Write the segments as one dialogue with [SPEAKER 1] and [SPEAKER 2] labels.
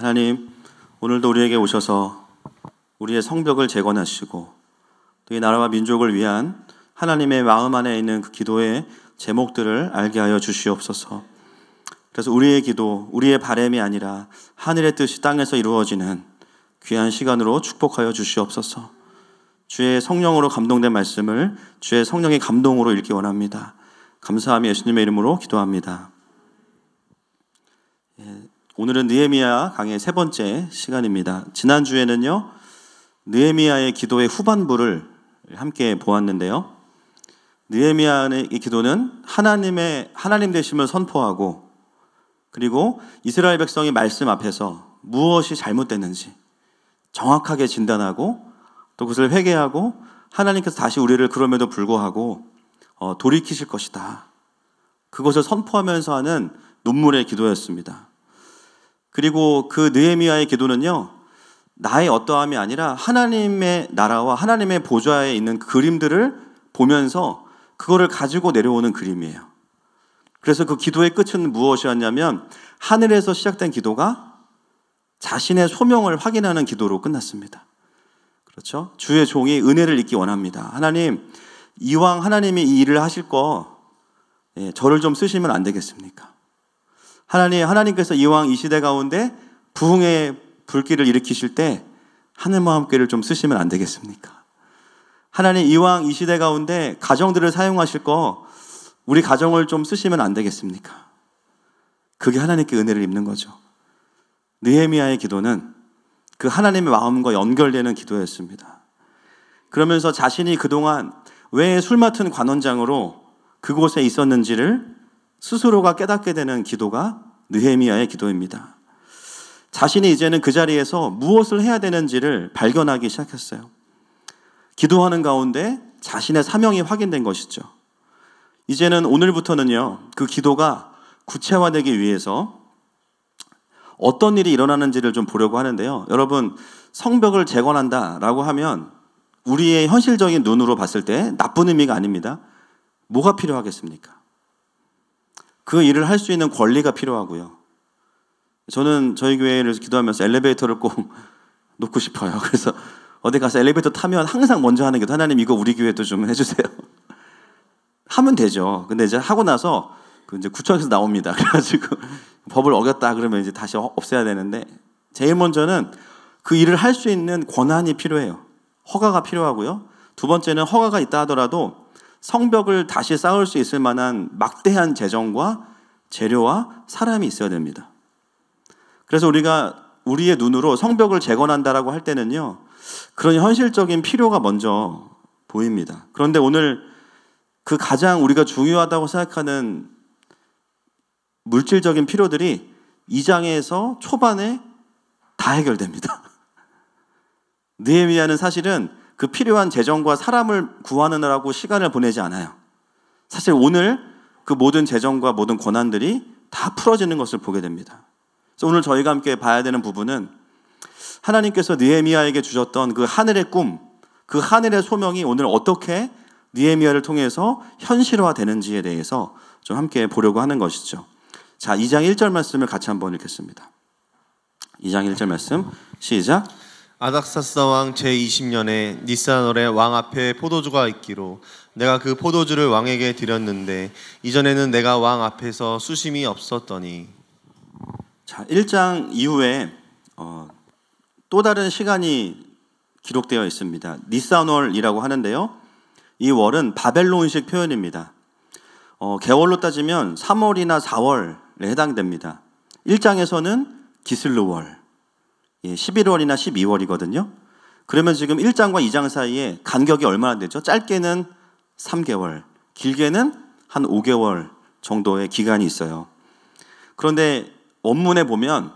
[SPEAKER 1] 하나님, 오늘도 우리에게 오셔서 우리의 성벽을 재건하시고 또 이 나라와 민족을 위한 하나님의 마음 안에 있는 그 기도의 제목들을 알게 하여 주시옵소서. 그래서 우리의 기도, 우리의 바람이 아니라 하늘의 뜻이 땅에서 이루어지는 귀한 시간으로 축복하여 주시옵소서. 주의 성령으로 감동된 말씀을 주의 성령의 감동으로 읽기 원합니다. 감사하며 예수님의 이름으로 기도합니다. 오늘은 느헤미야 강의 세 번째 시간입니다. 지난주에는요, 느헤미야의 기도의 후반부를 함께 보았는데요. 느헤미야의 기도는 하나님 되심을 선포하고, 그리고 이스라엘 백성의 말씀 앞에서 무엇이 잘못됐는지 정확하게 진단하고 또 그것을 회개하고 하나님께서 다시 우리를 그럼에도 불구하고 돌이키실 것이다, 그것을 선포하면서 하는 눈물의 기도였습니다. 그리고 그 느헤미야의 기도는요, 나의 어떠함이 아니라 하나님의 나라와 하나님의 보좌에 있는 그림들을 보면서 그거를 가지고 내려오는 그림이에요. 그래서 그 기도의 끝은 무엇이었냐면 하늘에서 시작된 기도가 자신의 소명을 확인하는 기도로 끝났습니다. 그렇죠? 주의 종이 은혜를 잊기 원합니다. 하나님, 이왕 하나님이 이 일을 하실 거 저를 좀 쓰시면 안 되겠습니까? 하나님께서 이왕 이 시대 가운데 부흥의 불길을 일으키실 때 하늘과 함께를 좀 쓰시면 안 되겠습니까? 하나님, 이왕 이 시대 가운데 가정들을 사용하실 거 우리 가정을 좀 쓰시면 안 되겠습니까? 그게 하나님께 은혜를 입는 거죠. 느헤미야의 기도는 그 하나님의 마음과 연결되는 기도였습니다. 그러면서 자신이 그동안 왜 술 맡은 관원장으로 그곳에 있었는지를 스스로가 깨닫게 되는 기도가 느헤미야의 기도입니다. 자신이 이제는 그 자리에서 무엇을 해야 되는지를 발견하기 시작했어요. 기도하는 가운데 자신의 사명이 확인된 것이죠. 이제는 오늘부터는요, 그 기도가 구체화되기 위해서 어떤 일이 일어나는지를 좀 보려고 하는데요. 여러분, 성벽을 재건한다라고 하면 우리의 현실적인 눈으로 봤을 때 나쁜 의미가 아닙니다. 뭐가 필요하겠습니까? 그 일을 할 수 있는 권리가 필요하고요. 저는 저희 교회를 기도하면서 엘리베이터를 꼭 놓고 싶어요. 그래서 어디 가서 엘리베이터 타면 항상 먼저 하는 게 하나님, 이거 우리 교회도 좀 해주세요. 하면 되죠. 근데 이제 하고 나서 이제 구청에서 나옵니다. 그래가지고 법을 어겼다 그러면 이제 다시 없애야 되는데, 제일 먼저는 그 일을 할 수 있는 권한이 필요해요. 허가가 필요하고요. 두 번째는 허가가 있다 하더라도 성벽을 다시 쌓을 수 있을 만한 막대한 재정과 재료와 사람이 있어야 됩니다. 그래서 우리가 우리의 눈으로 성벽을 재건한다라고 할 때는요, 그런 현실적인 필요가 먼저 보입니다. 그런데 오늘 그 가장 우리가 중요하다고 생각하는 물질적인 필요들이 2장에서 초반에 다 해결됩니다. 느헤미야는 사실은 그 필요한 재정과 사람을 구하느라고 시간을 보내지 않아요. 사실 오늘 그 모든 재정과 모든 권한들이 다 풀어지는 것을 보게 됩니다. 그래서 오늘 저희가 함께 봐야 되는 부분은 하나님께서 느헤미야에게 주셨던 그 하늘의 꿈, 그 하늘의 소명이 오늘 어떻게 느헤미야를 통해서 현실화되는지에 대해서 좀 함께 보려고 하는 것이죠. 자, 2장 1절 말씀을 같이 한번 읽겠습니다. 2장 1절 말씀 시작.
[SPEAKER 2] 아닥사스다 왕 제20년에 니스아놀의 왕 앞에 포도주가 있기로 내가 그 포도주를 왕에게 드렸는데 이전에는 내가 왕 앞에서 수심이 없었더니.
[SPEAKER 1] 자, 1장 이후에 또 다른 시간이 기록되어 있습니다. 니스아놀이라고 하는데요, 이 월은 바벨론식 표현입니다. 개월로 따지면 3월이나 4월에 해당됩니다. 1장에서는 기슬르월, 11월이나 12월이거든요. 그러면 지금 1장과 2장 사이에 간격이 얼마나 되죠? 짧게는 3개월, 길게는 한 5개월 정도의 기간이 있어요. 그런데 원문에 보면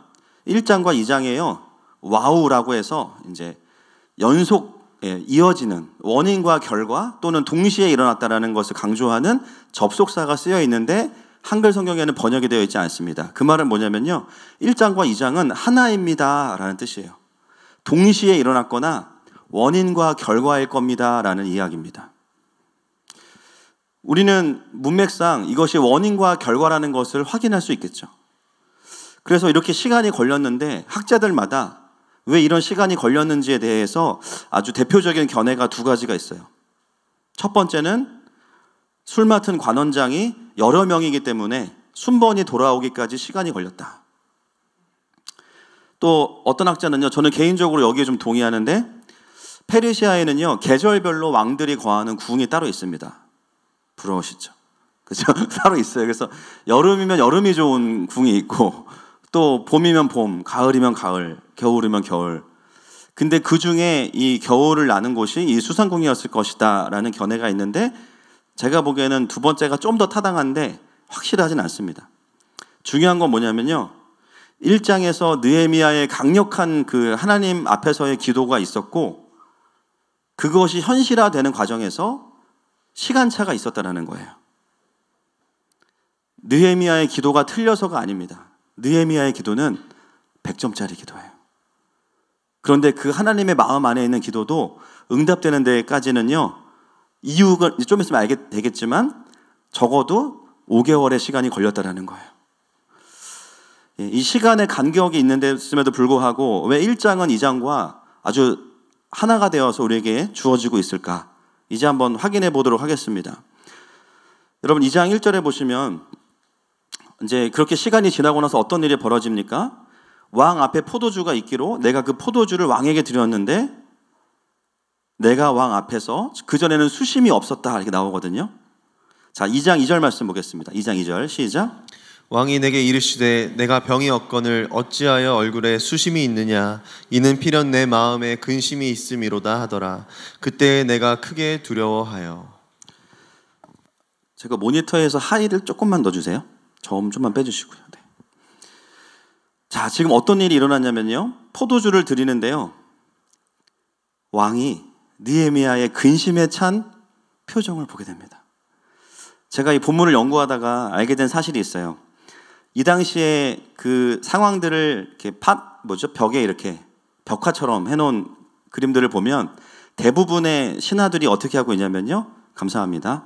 [SPEAKER 1] 1장과 2장에요, 와우라고 해서 이제 연속 이어지는 원인과 결과 또는 동시에 일어났다라는 것을 강조하는 접속사가 쓰여 있는데 한글 성경에는 번역이 되어 있지 않습니다. 그 말은 뭐냐면요, 1장과 2장은 하나입니다 라는 뜻이에요. 동시에 일어났거나 원인과 결과일 겁니다 라는 이야기입니다. 우리는 문맥상 이것이 원인과 결과라는 것을 확인할 수 있겠죠. 그래서 이렇게 시간이 걸렸는데 학자들마다 왜 이런 시간이 걸렸는지에 대해서 아주 대표적인 견해가 두 가지가 있어요. 첫 번째는 술 맡은 관원장이 여러 명이기 때문에 순번이 돌아오기까지 시간이 걸렸다. 또 어떤 학자는요, 저는 개인적으로 여기에 좀 동의하는데, 페르시아에는요 계절별로 왕들이 거하는 궁이 따로 있습니다. 부러우시죠? 그죠? 따로 있어요. 그래서 여름이면 여름이 좋은 궁이 있고, 또 봄이면 봄, 가을이면 가을, 겨울이면 겨울. 근데 그 중에 이 겨울을 나는 곳이 이 수상궁이었을 것이다라는 견해가 있는데, 제가 보기에는 두 번째가 좀 더 타당한데 확실하진 않습니다. 중요한 건 뭐냐면요, 1장에서 느헤미야의 강력한 그 하나님 앞에서의 기도가 있었고, 그것이 현실화되는 과정에서 시간차가 있었다는 거예요. 느헤미야의 기도가 틀려서가 아닙니다. 느헤미야의 기도는 100점짜리 기도예요. 그런데 그 하나님의 마음 안에 있는 기도도 응답되는 데까지는요, 이유가 좀 있으면 알게 되겠지만 적어도 5개월의 시간이 걸렸다는 거예요. 이 시간의 간격이 있음에도 불구하고 왜 1장은 2장과 아주 하나가 되어서 우리에게 주어지고 있을까? 이제 한번 확인해 보도록 하겠습니다. 여러분 2장 1절에 보시면 이제 그렇게 시간이 지나고 나서 어떤 일이 벌어집니까? 왕 앞에 포도주가 있기로 내가 그 포도주를 왕에게 드렸는데 내가 왕 앞에서 그전에는 수심이 없었다, 이렇게 나오거든요. 자, 2장 2절 말씀 보겠습니다. 2장 2절 시작.
[SPEAKER 2] 왕이 내게 이르시되 내가 병이 없거늘 어찌하여 얼굴에 수심이 있느냐, 이는 필연 내 마음에 근심이 있음이로다 하더라. 그때 내가 크게 두려워하여.
[SPEAKER 1] 제가 모니터에서 하이를 조금만 넣어주세요. 저음 좀만 빼주시고요. 네. 자, 지금 어떤 일이 일어났냐면요, 포도주를 드리는데요, 왕이 느헤미야의 근심에 찬 표정을 보게 됩니다. 제가 이 본문을 연구하다가 알게 된 사실이 있어요. 이 당시에 그 상황들을 이렇게 벽에 이렇게 벽화처럼 해놓은 그림들을 보면 대부분의 신하들이 어떻게 하고 있냐면요, 감사합니다,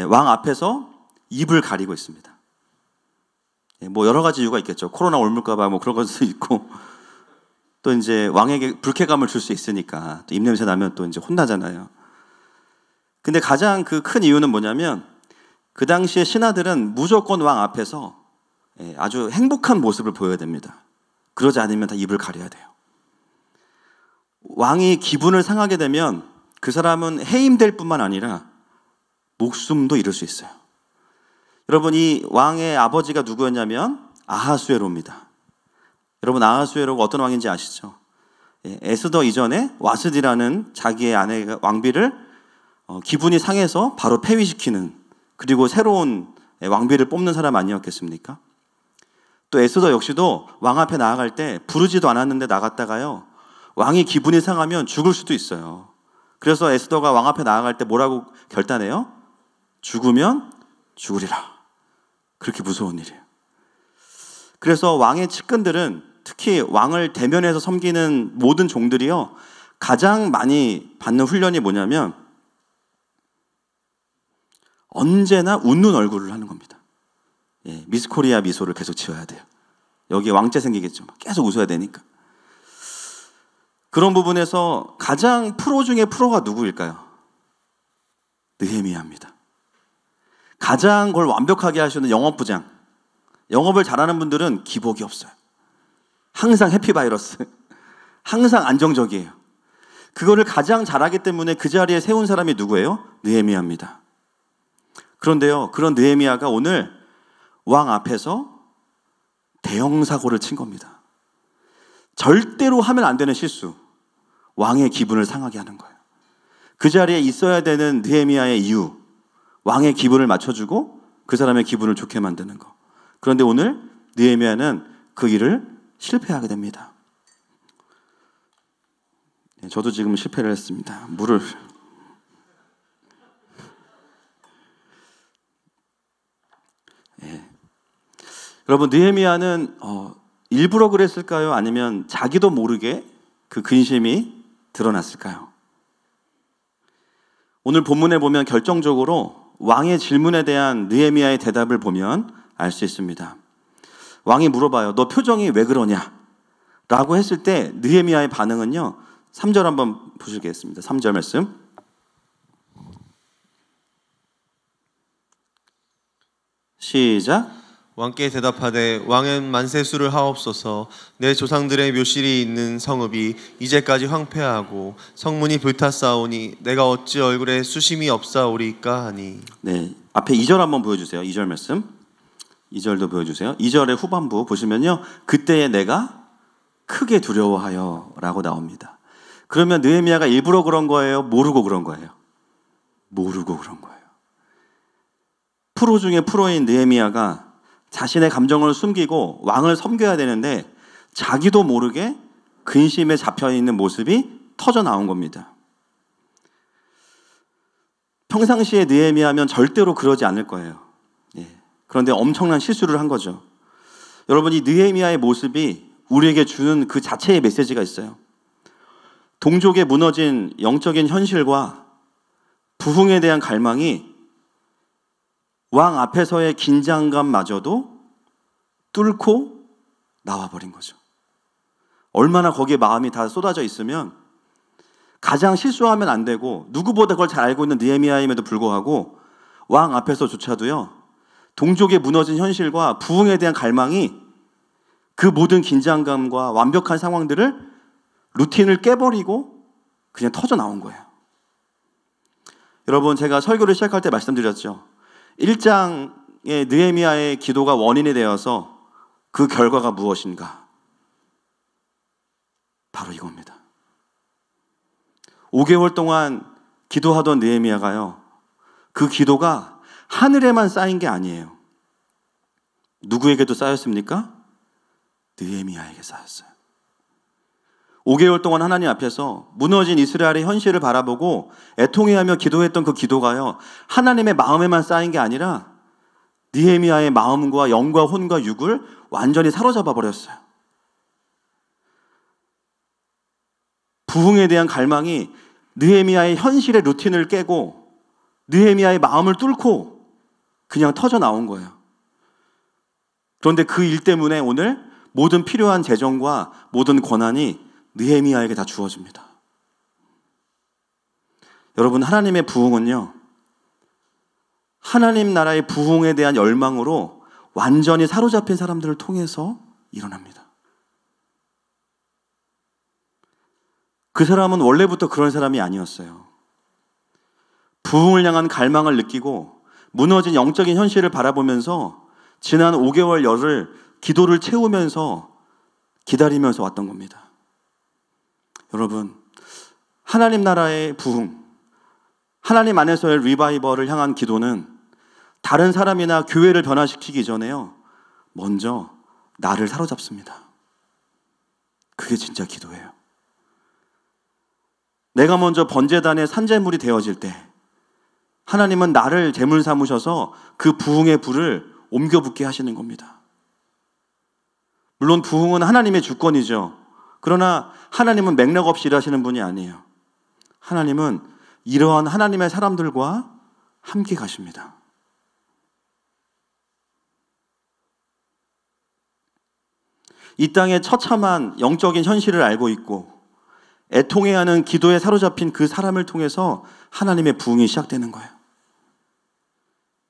[SPEAKER 1] 왕 앞에서 입을 가리고 있습니다. 뭐 여러 가지 이유가 있겠죠. 코로나 옮을까봐 뭐 그런 것도 있고, 또 이제 왕에게 불쾌감을 줄 수 있으니까, 또 입냄새 나면 또 이제 혼나잖아요. 근데 가장 그 큰 이유는 뭐냐면, 그 당시에 신하들은 무조건 왕 앞에서 아주 행복한 모습을 보여야 됩니다. 그러지 않으면 다 입을 가려야 돼요. 왕이 기분을 상하게 되면 그 사람은 해임될 뿐만 아니라 목숨도 잃을 수 있어요. 여러분, 이 왕의 아버지가 누구였냐면 아하수에로입니다. 여러분, 아하수에로가 어떤 왕인지 아시죠? 에스더 이전에 와스디라는 자기의 아내가 왕비를 기분이 상해서 바로 폐위시키는, 그리고 새로운 왕비를 뽑는 사람 아니었겠습니까? 또 에스더 역시도 왕 앞에 나아갈 때 부르지도 않았는데 나갔다가요, 왕이 기분이 상하면 죽을 수도 있어요. 그래서 에스더가 왕 앞에 나아갈 때 뭐라고 결단해요? 죽으면 죽으리라. 그렇게 무서운 일이에요. 그래서 왕의 측근들은, 특히 왕을 대면해서 섬기는 모든 종들이요, 가장 많이 받는 훈련이 뭐냐면 언제나 웃는 얼굴을 하는 겁니다. 미스코리아 미소를 계속 지어야 돼요. 여기에 왕자 생기겠죠. 계속 웃어야 되니까. 그런 부분에서 가장 프로 중에 프로가 누구일까요? 느헤미야입니다. 가장 그걸 완벽하게 하시는 영업부장. 영업을 잘하는 분들은 기복이 없어요. 항상 해피바이러스, 항상 안정적이에요. 그거를 가장 잘하기 때문에 그 자리에 세운 사람이 누구예요? 느헤미야입니다. 그런데요, 그런 느헤미야가 오늘 왕 앞에서 대형 사고를 친 겁니다. 절대로 하면 안 되는 실수, 왕의 기분을 상하게 하는 거예요. 그 자리에 있어야 되는 느헤미야의 이유, 왕의 기분을 맞춰주고 그 사람의 기분을 좋게 만드는 거. 그런데 오늘 느헤미야는 그 일을 실패하게 됩니다. 저도 지금 실패를 했습니다. 물을. 여러분, 느헤미야는 일부러 그랬을까요? 아니면 자기도 모르게 그 근심이 드러났을까요? 오늘 본문에 보면 결정적으로 왕의 질문에 대한 느헤미야의 대답을 보면 알 수 있습니다. 왕이 물어봐요. 너 표정이 왜 그러냐? 라고 했을 때 느헤미야의 반응은요. 3절 한번 보시겠습니다. 3절 말씀. 시작.
[SPEAKER 2] 왕께 대답하되 왕은 만세수를 하옵소서. 내 조상들의 묘실이 있는 성읍이 이제까지 황폐하고 성문이 불탔사오니 내가 어찌 얼굴에 수심이 없사오리까 하니.
[SPEAKER 1] 네, 앞에 2절 한번 보여주세요. 2절 말씀. 2절도 보여주세요. 2절의 후반부 보시면요. 그때에 내가 크게 두려워하여 라고 나옵니다. 그러면 느헤미야가 일부러 그런 거예요? 모르고 그런 거예요? 모르고 그런 거예요. 프로 중에 프로인 느헤미야가 자신의 감정을 숨기고 왕을 섬겨야 되는데 자기도 모르게 근심에 잡혀있는 모습이 터져 나온 겁니다. 평상시에 느헤미야면 절대로 그러지 않을 거예요. 그런데 엄청난 실수를 한 거죠. 여러분, 이 느헤미야의 모습이 우리에게 주는 그 자체의 메시지가 있어요. 동족의 무너진 영적인 현실과 부흥에 대한 갈망이 왕 앞에서의 긴장감마저도 뚫고 나와버린 거죠. 얼마나 거기에 마음이 다 쏟아져 있으면 가장 실수하면 안 되고 누구보다 그걸 잘 알고 있는 느헤미야임에도 불구하고 왕 앞에서조차도요. 동족의 무너진 현실과 부흥에 대한 갈망이 그 모든 긴장감과 완벽한 상황들을 루틴을 깨버리고 그냥 터져 나온 거예요. 여러분, 제가 설교를 시작할 때 말씀드렸죠. 1장의 느헤미야의 기도가 원인이 되어서 그 결과가 무엇인가? 바로 이겁니다. 5개월 동안 기도하던 느헤미야가요. 그 기도가 하늘에만 쌓인 게 아니에요. 누구에게도 쌓였습니까? 느헤미야에게 쌓였어요. 5개월 동안 하나님 앞에서 무너진 이스라엘의 현실을 바라보고 애통해하며 기도했던 그 기도가요. 하나님의 마음에만 쌓인 게 아니라 느헤미야의 마음과 영과 혼과 육을 완전히 사로잡아 버렸어요. 부흥에 대한 갈망이 느헤미야의 현실의 루틴을 깨고 느헤미야의 마음을 뚫고 그냥 터져 나온 거예요. 그런데 그 일 때문에 오늘 모든 필요한 재정과 모든 권한이 느헤미야에게 다 주어집니다. 여러분, 하나님의 부흥은요, 하나님 나라의 부흥에 대한 열망으로 완전히 사로잡힌 사람들을 통해서 일어납니다. 그 사람은 원래부터 그런 사람이 아니었어요. 부흥을 향한 갈망을 느끼고 무너진 영적인 현실을 바라보면서 지난 5개월 열을 기도를 채우면서 기다리면서 왔던 겁니다. 여러분, 하나님 나라의 부흥, 하나님 안에서의 리바이벌을 향한 기도는 다른 사람이나 교회를 변화시키기 전에요, 먼저 나를 사로잡습니다. 그게 진짜 기도예요. 내가 먼저 번제단의 산제물이 되어질 때 하나님은 나를 제물 삼으셔서 그 부흥의 불을 옮겨 붙게 하시는 겁니다. 물론 부흥은 하나님의 주권이죠. 그러나 하나님은 맥락 없이 일하시는 분이 아니에요. 하나님은 이러한 하나님의 사람들과 함께 가십니다. 이 땅의 처참한 영적인 현실을 알고 있고 애통해야 하는 기도에 사로잡힌 그 사람을 통해서 하나님의 부흥이 시작되는 거예요.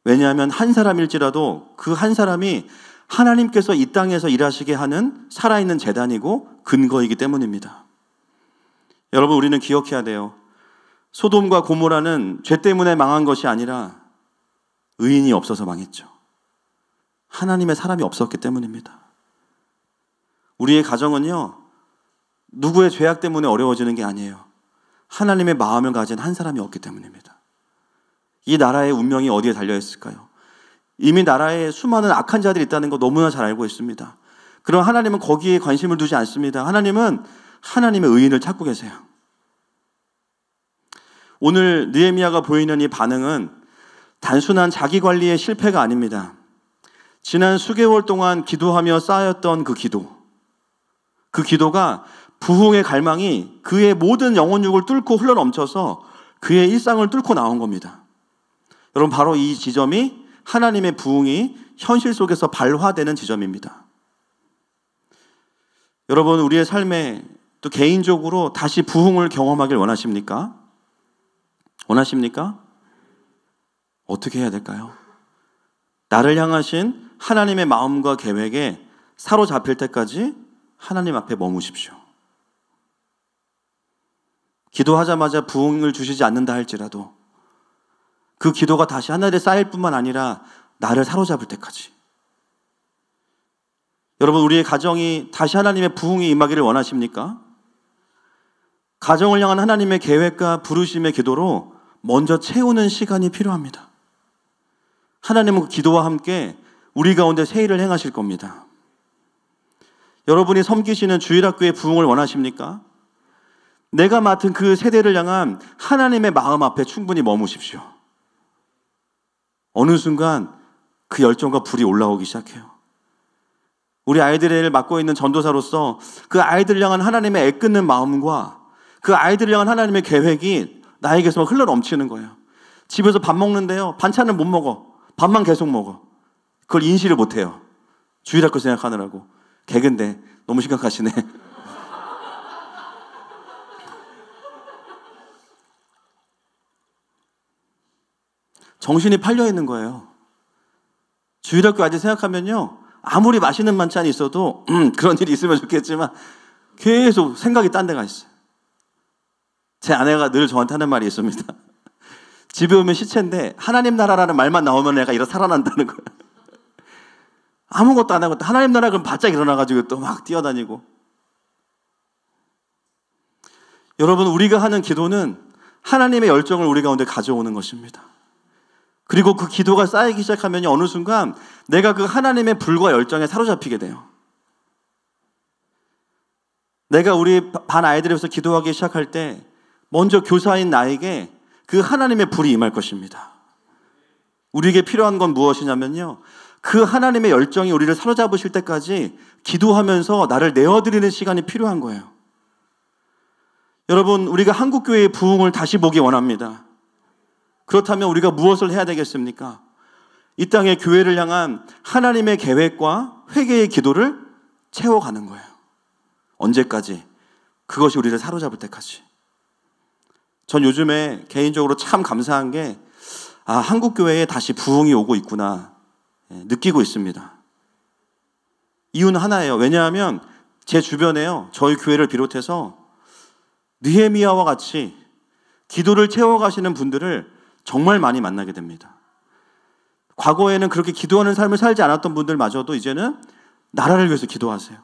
[SPEAKER 1] 왜냐하면 한 사람일지라도 그 한 사람이 하나님께서 이 땅에서 일하시게 하는 살아있는 재단이고 근거이기 때문입니다. 여러분, 우리는 기억해야 돼요. 소돔과 고모라는 죄 때문에 망한 것이 아니라 의인이 없어서 망했죠. 하나님의 사람이 없었기 때문입니다. 우리의 가정은요, 누구의 죄악 때문에 어려워지는 게 아니에요. 하나님의 마음을 가진 한 사람이 없기 때문입니다. 이 나라의 운명이 어디에 달려있을까요? 이미 나라에 수많은 악한 자들이 있다는 거 너무나 잘 알고 있습니다. 그럼 하나님은 거기에 관심을 두지 않습니다. 하나님은 하나님의 의인을 찾고 계세요. 오늘 느헤미야가 보이는 이 반응은 단순한 자기 관리의 실패가 아닙니다. 지난 수개월 동안 기도하며 쌓였던 그 기도가 부흥의 갈망이 그의 모든 영혼육을 뚫고 흘러넘쳐서 그의 일상을 뚫고 나온 겁니다. 여러분, 바로 이 지점이 하나님의 부흥이 현실 속에서 발화되는 지점입니다. 여러분, 우리의 삶에 또 개인적으로 다시 부흥을 경험하길 원하십니까? 원하십니까? 어떻게 해야 될까요? 나를 향하신 하나님의 마음과 계획에 사로잡힐 때까지 하나님 앞에 머무십시오. 기도하자마자 부흥을 주시지 않는다 할지라도 그 기도가 다시 하늘에 쌓일 뿐만 아니라 나를 사로잡을 때까지. 여러분, 우리의 가정이 다시 하나님의 부흥이 임하기를 원하십니까? 가정을 향한 하나님의 계획과 부르심의 기도로 먼저 채우는 시간이 필요합니다. 하나님은 그 기도와 함께 우리 가운데 새 일을 행하실 겁니다. 여러분이 섬기시는 주일학교의 부흥을 원하십니까? 내가 맡은 그 세대를 향한 하나님의 마음 앞에 충분히 머무십시오. 어느 순간 그 열정과 불이 올라오기 시작해요. 우리 아이들을 맡고 있는 전도사로서 그 아이들을 향한 하나님의 애끓는 마음과 그 아이들을 향한 하나님의 계획이 나에게서 흘러 넘치는 거예요. 집에서 밥 먹는데요, 반찬은 못 먹어. 밥만 계속 먹어. 그걸 인식을 못해요. 주일학교 생각하느라고. 개근데 너무 심각하시네. 정신이 팔려 있는 거예요. 주일학교 아직 생각하면요, 아무리 맛있는 반찬이 있어도 그런 일이 있으면 좋겠지만 계속 생각이 딴 데가 있어요. 제 아내가 늘 저한테 하는 말이 있습니다. 집에 오면 시체인데 하나님 나라라는 말만 나오면 내가 살아난다는 거예요. 아무것도 안 하고 하나님 나라 그럼 바짝 일어나가지고 또 막 뛰어다니고. 여러분, 우리가 하는 기도는 하나님의 열정을 우리 가운데 가져오는 것입니다. 그리고 그 기도가 쌓이기 시작하면 어느 순간 내가 그 하나님의 불과 열정에 사로잡히게 돼요. 내가 우리 반 아이들을 위해서 기도하기 시작할 때 먼저 교사인 나에게 그 하나님의 불이 임할 것입니다. 우리에게 필요한 건 무엇이냐면요, 그 하나님의 열정이 우리를 사로잡으실 때까지 기도하면서 나를 내어드리는 시간이 필요한 거예요. 여러분, 우리가 한국교회의 부흥을 다시 보기 원합니다. 그렇다면 우리가 무엇을 해야 되겠습니까? 이 땅의 교회를 향한 하나님의 계획과 회개의 기도를 채워가는 거예요. 언제까지? 그것이 우리를 사로잡을 때까지. 전 요즘에 개인적으로 참 감사한 게 한국교회에 다시 부흥이 오고 있구나 느끼고 있습니다. 이유는 하나예요. 왜냐하면 제 주변에요, 저희 교회를 비롯해서 느헤미야와 같이 기도를 채워가시는 분들을 정말 많이 만나게 됩니다. 과거에는 그렇게 기도하는 삶을 살지 않았던 분들마저도 이제는 나라를 위해서 기도하세요.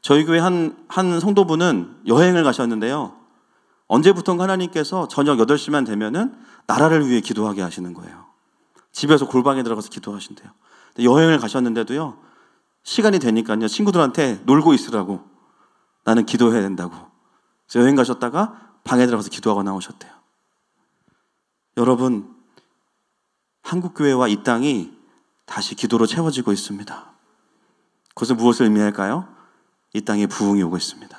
[SPEAKER 1] 저희 교회 한 성도분은 여행을 가셨는데요, 언제부턴가 하나님께서 저녁 8시만 되면은 나라를 위해 기도하게 하시는 거예요. 집에서 골방에 들어가서 기도하신대요. 여행을 가셨는데도요, 시간이 되니까요, 친구들한테 놀고 있으라고, 나는 기도해야 된다고. 그래서 여행 가셨다가 방에 들어가서 기도하고 나오셨대요. 여러분, 한국교회와 이 땅이 다시 기도로 채워지고 있습니다. 그것은 무엇을 의미할까요? 이 땅에 부흥이 오고 있습니다.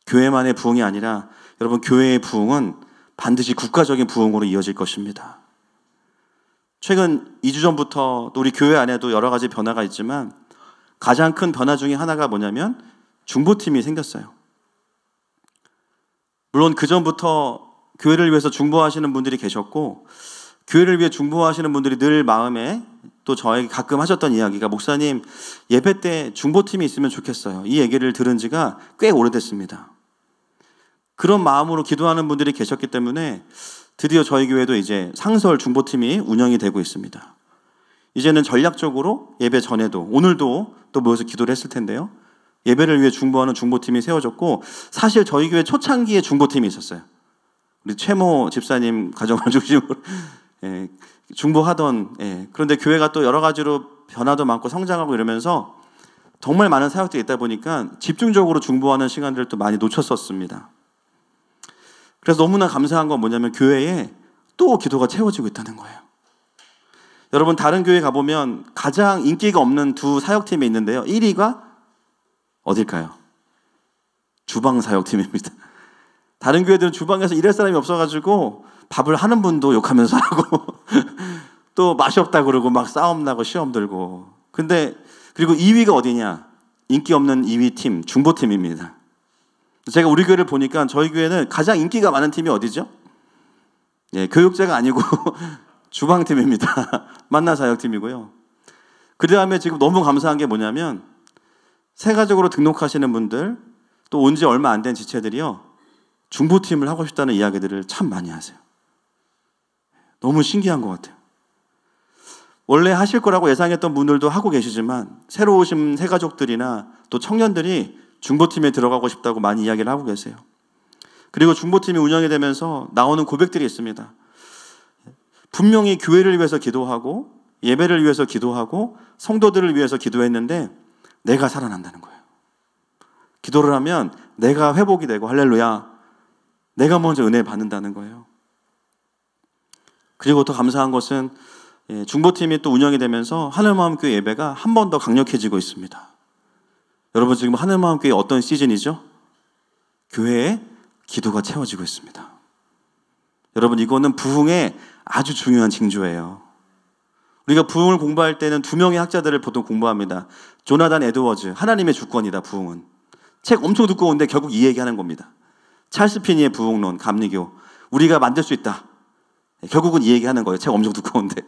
[SPEAKER 1] 교회만의 부흥이 아니라 여러분, 교회의 부흥은 반드시 국가적인 부흥으로 이어질 것입니다. 최근 2주 전부터 또 우리 교회 안에도 여러 가지 변화가 있지만 가장 큰 변화 중에 하나가 뭐냐면 중보팀이 생겼어요. 물론 그 전부터 교회를 위해서 중보하시는 분들이 계셨고, 교회를 위해 중보하시는 분들이 늘 마음에 또 저에게 가끔 하셨던 이야기가, 목사님 예배 때 중보팀이 있으면 좋겠어요. 이 얘기를 들은 지가 꽤 오래됐습니다. 그런 마음으로 기도하는 분들이 계셨기 때문에 드디어 저희 교회도 이제 상설 중보팀이 운영이 되고 있습니다. 이제는 전략적으로 예배 전에도, 오늘도 또 모여서 기도를 했을 텐데요, 예배를 위해 중보하는 중보팀이 세워졌고, 사실 저희 교회 초창기에 중보팀이 있었어요. 우리 최모 집사님 가정을 중심으로 중보하던, 그런데 교회가 또 여러 가지로 변화도 많고 성장하고 이러면서 정말 많은 사역들이 있다 보니까 집중적으로 중보하는 시간들을 또 많이 놓쳤었습니다. 그래서 너무나 감사한 건 뭐냐면 교회에 또 기도가 채워지고 있다는 거예요. 여러분, 다른 교회 가보면 가장 인기가 없는 두 사역팀이 있는데요, 1위가 어딜까요? 주방 사역팀입니다. 다른 교회들은 주방에서 일할 사람이 없어가지고 밥을 하는 분도 욕하면서 하고 또 맛이 없다 그러고 막 싸움 나고 시험 들고. 근데 그리고 2위가 어디냐? 인기 없는 2위 팀, 중보팀입니다. 제가 우리 교회를 보니까 저희 교회는 가장 인기가 많은 팀이 어디죠? 예, 교육자가 아니고 주방팀입니다. 만나사역팀이고요. 그 다음에 지금 너무 감사한 게 뭐냐면 새가족으로 등록하시는 분들 또 온 지 얼마 안 된 지체들이요, 중보팀을 하고 싶다는 이야기들을 참 많이 하세요. 너무 신기한 것 같아요. 원래 하실 거라고 예상했던 분들도 하고 계시지만 새로 오신 새가족들이나 또 청년들이 중보팀에 들어가고 싶다고 많이 이야기를 하고 계세요. 그리고 중보팀이 운영이 되면서 나오는 고백들이 있습니다. 분명히 교회를 위해서 기도하고 예배를 위해서 기도하고 성도들을 위해서 기도했는데 내가 살아난다는 거예요. 기도를 하면 내가 회복이 되고 할렐루야, 내가 먼저 은혜 받는다는 거예요. 그리고 더 감사한 것은 중보팀이 또 운영이 되면서 하늘마음교회 예배가 한 번 더 강력해지고 있습니다. 여러분, 지금 하늘마음교회 어떤 시즌이죠? 교회에 기도가 채워지고 있습니다. 여러분, 이거는 부흥의 아주 중요한 징조예요. 우리가 부흥을 공부할 때는 두 명의 학자들을 보통 공부합니다. 조나단 에드워즈, 하나님의 주권이다, 부흥은. 책 엄청 두꺼운데 결국 이 얘기하는 겁니다. 찰스 피니의 부흥론, 감리교, 우리가 만들 수 있다. 결국은 이 얘기하는 거예요. 책 엄청 두꺼운데.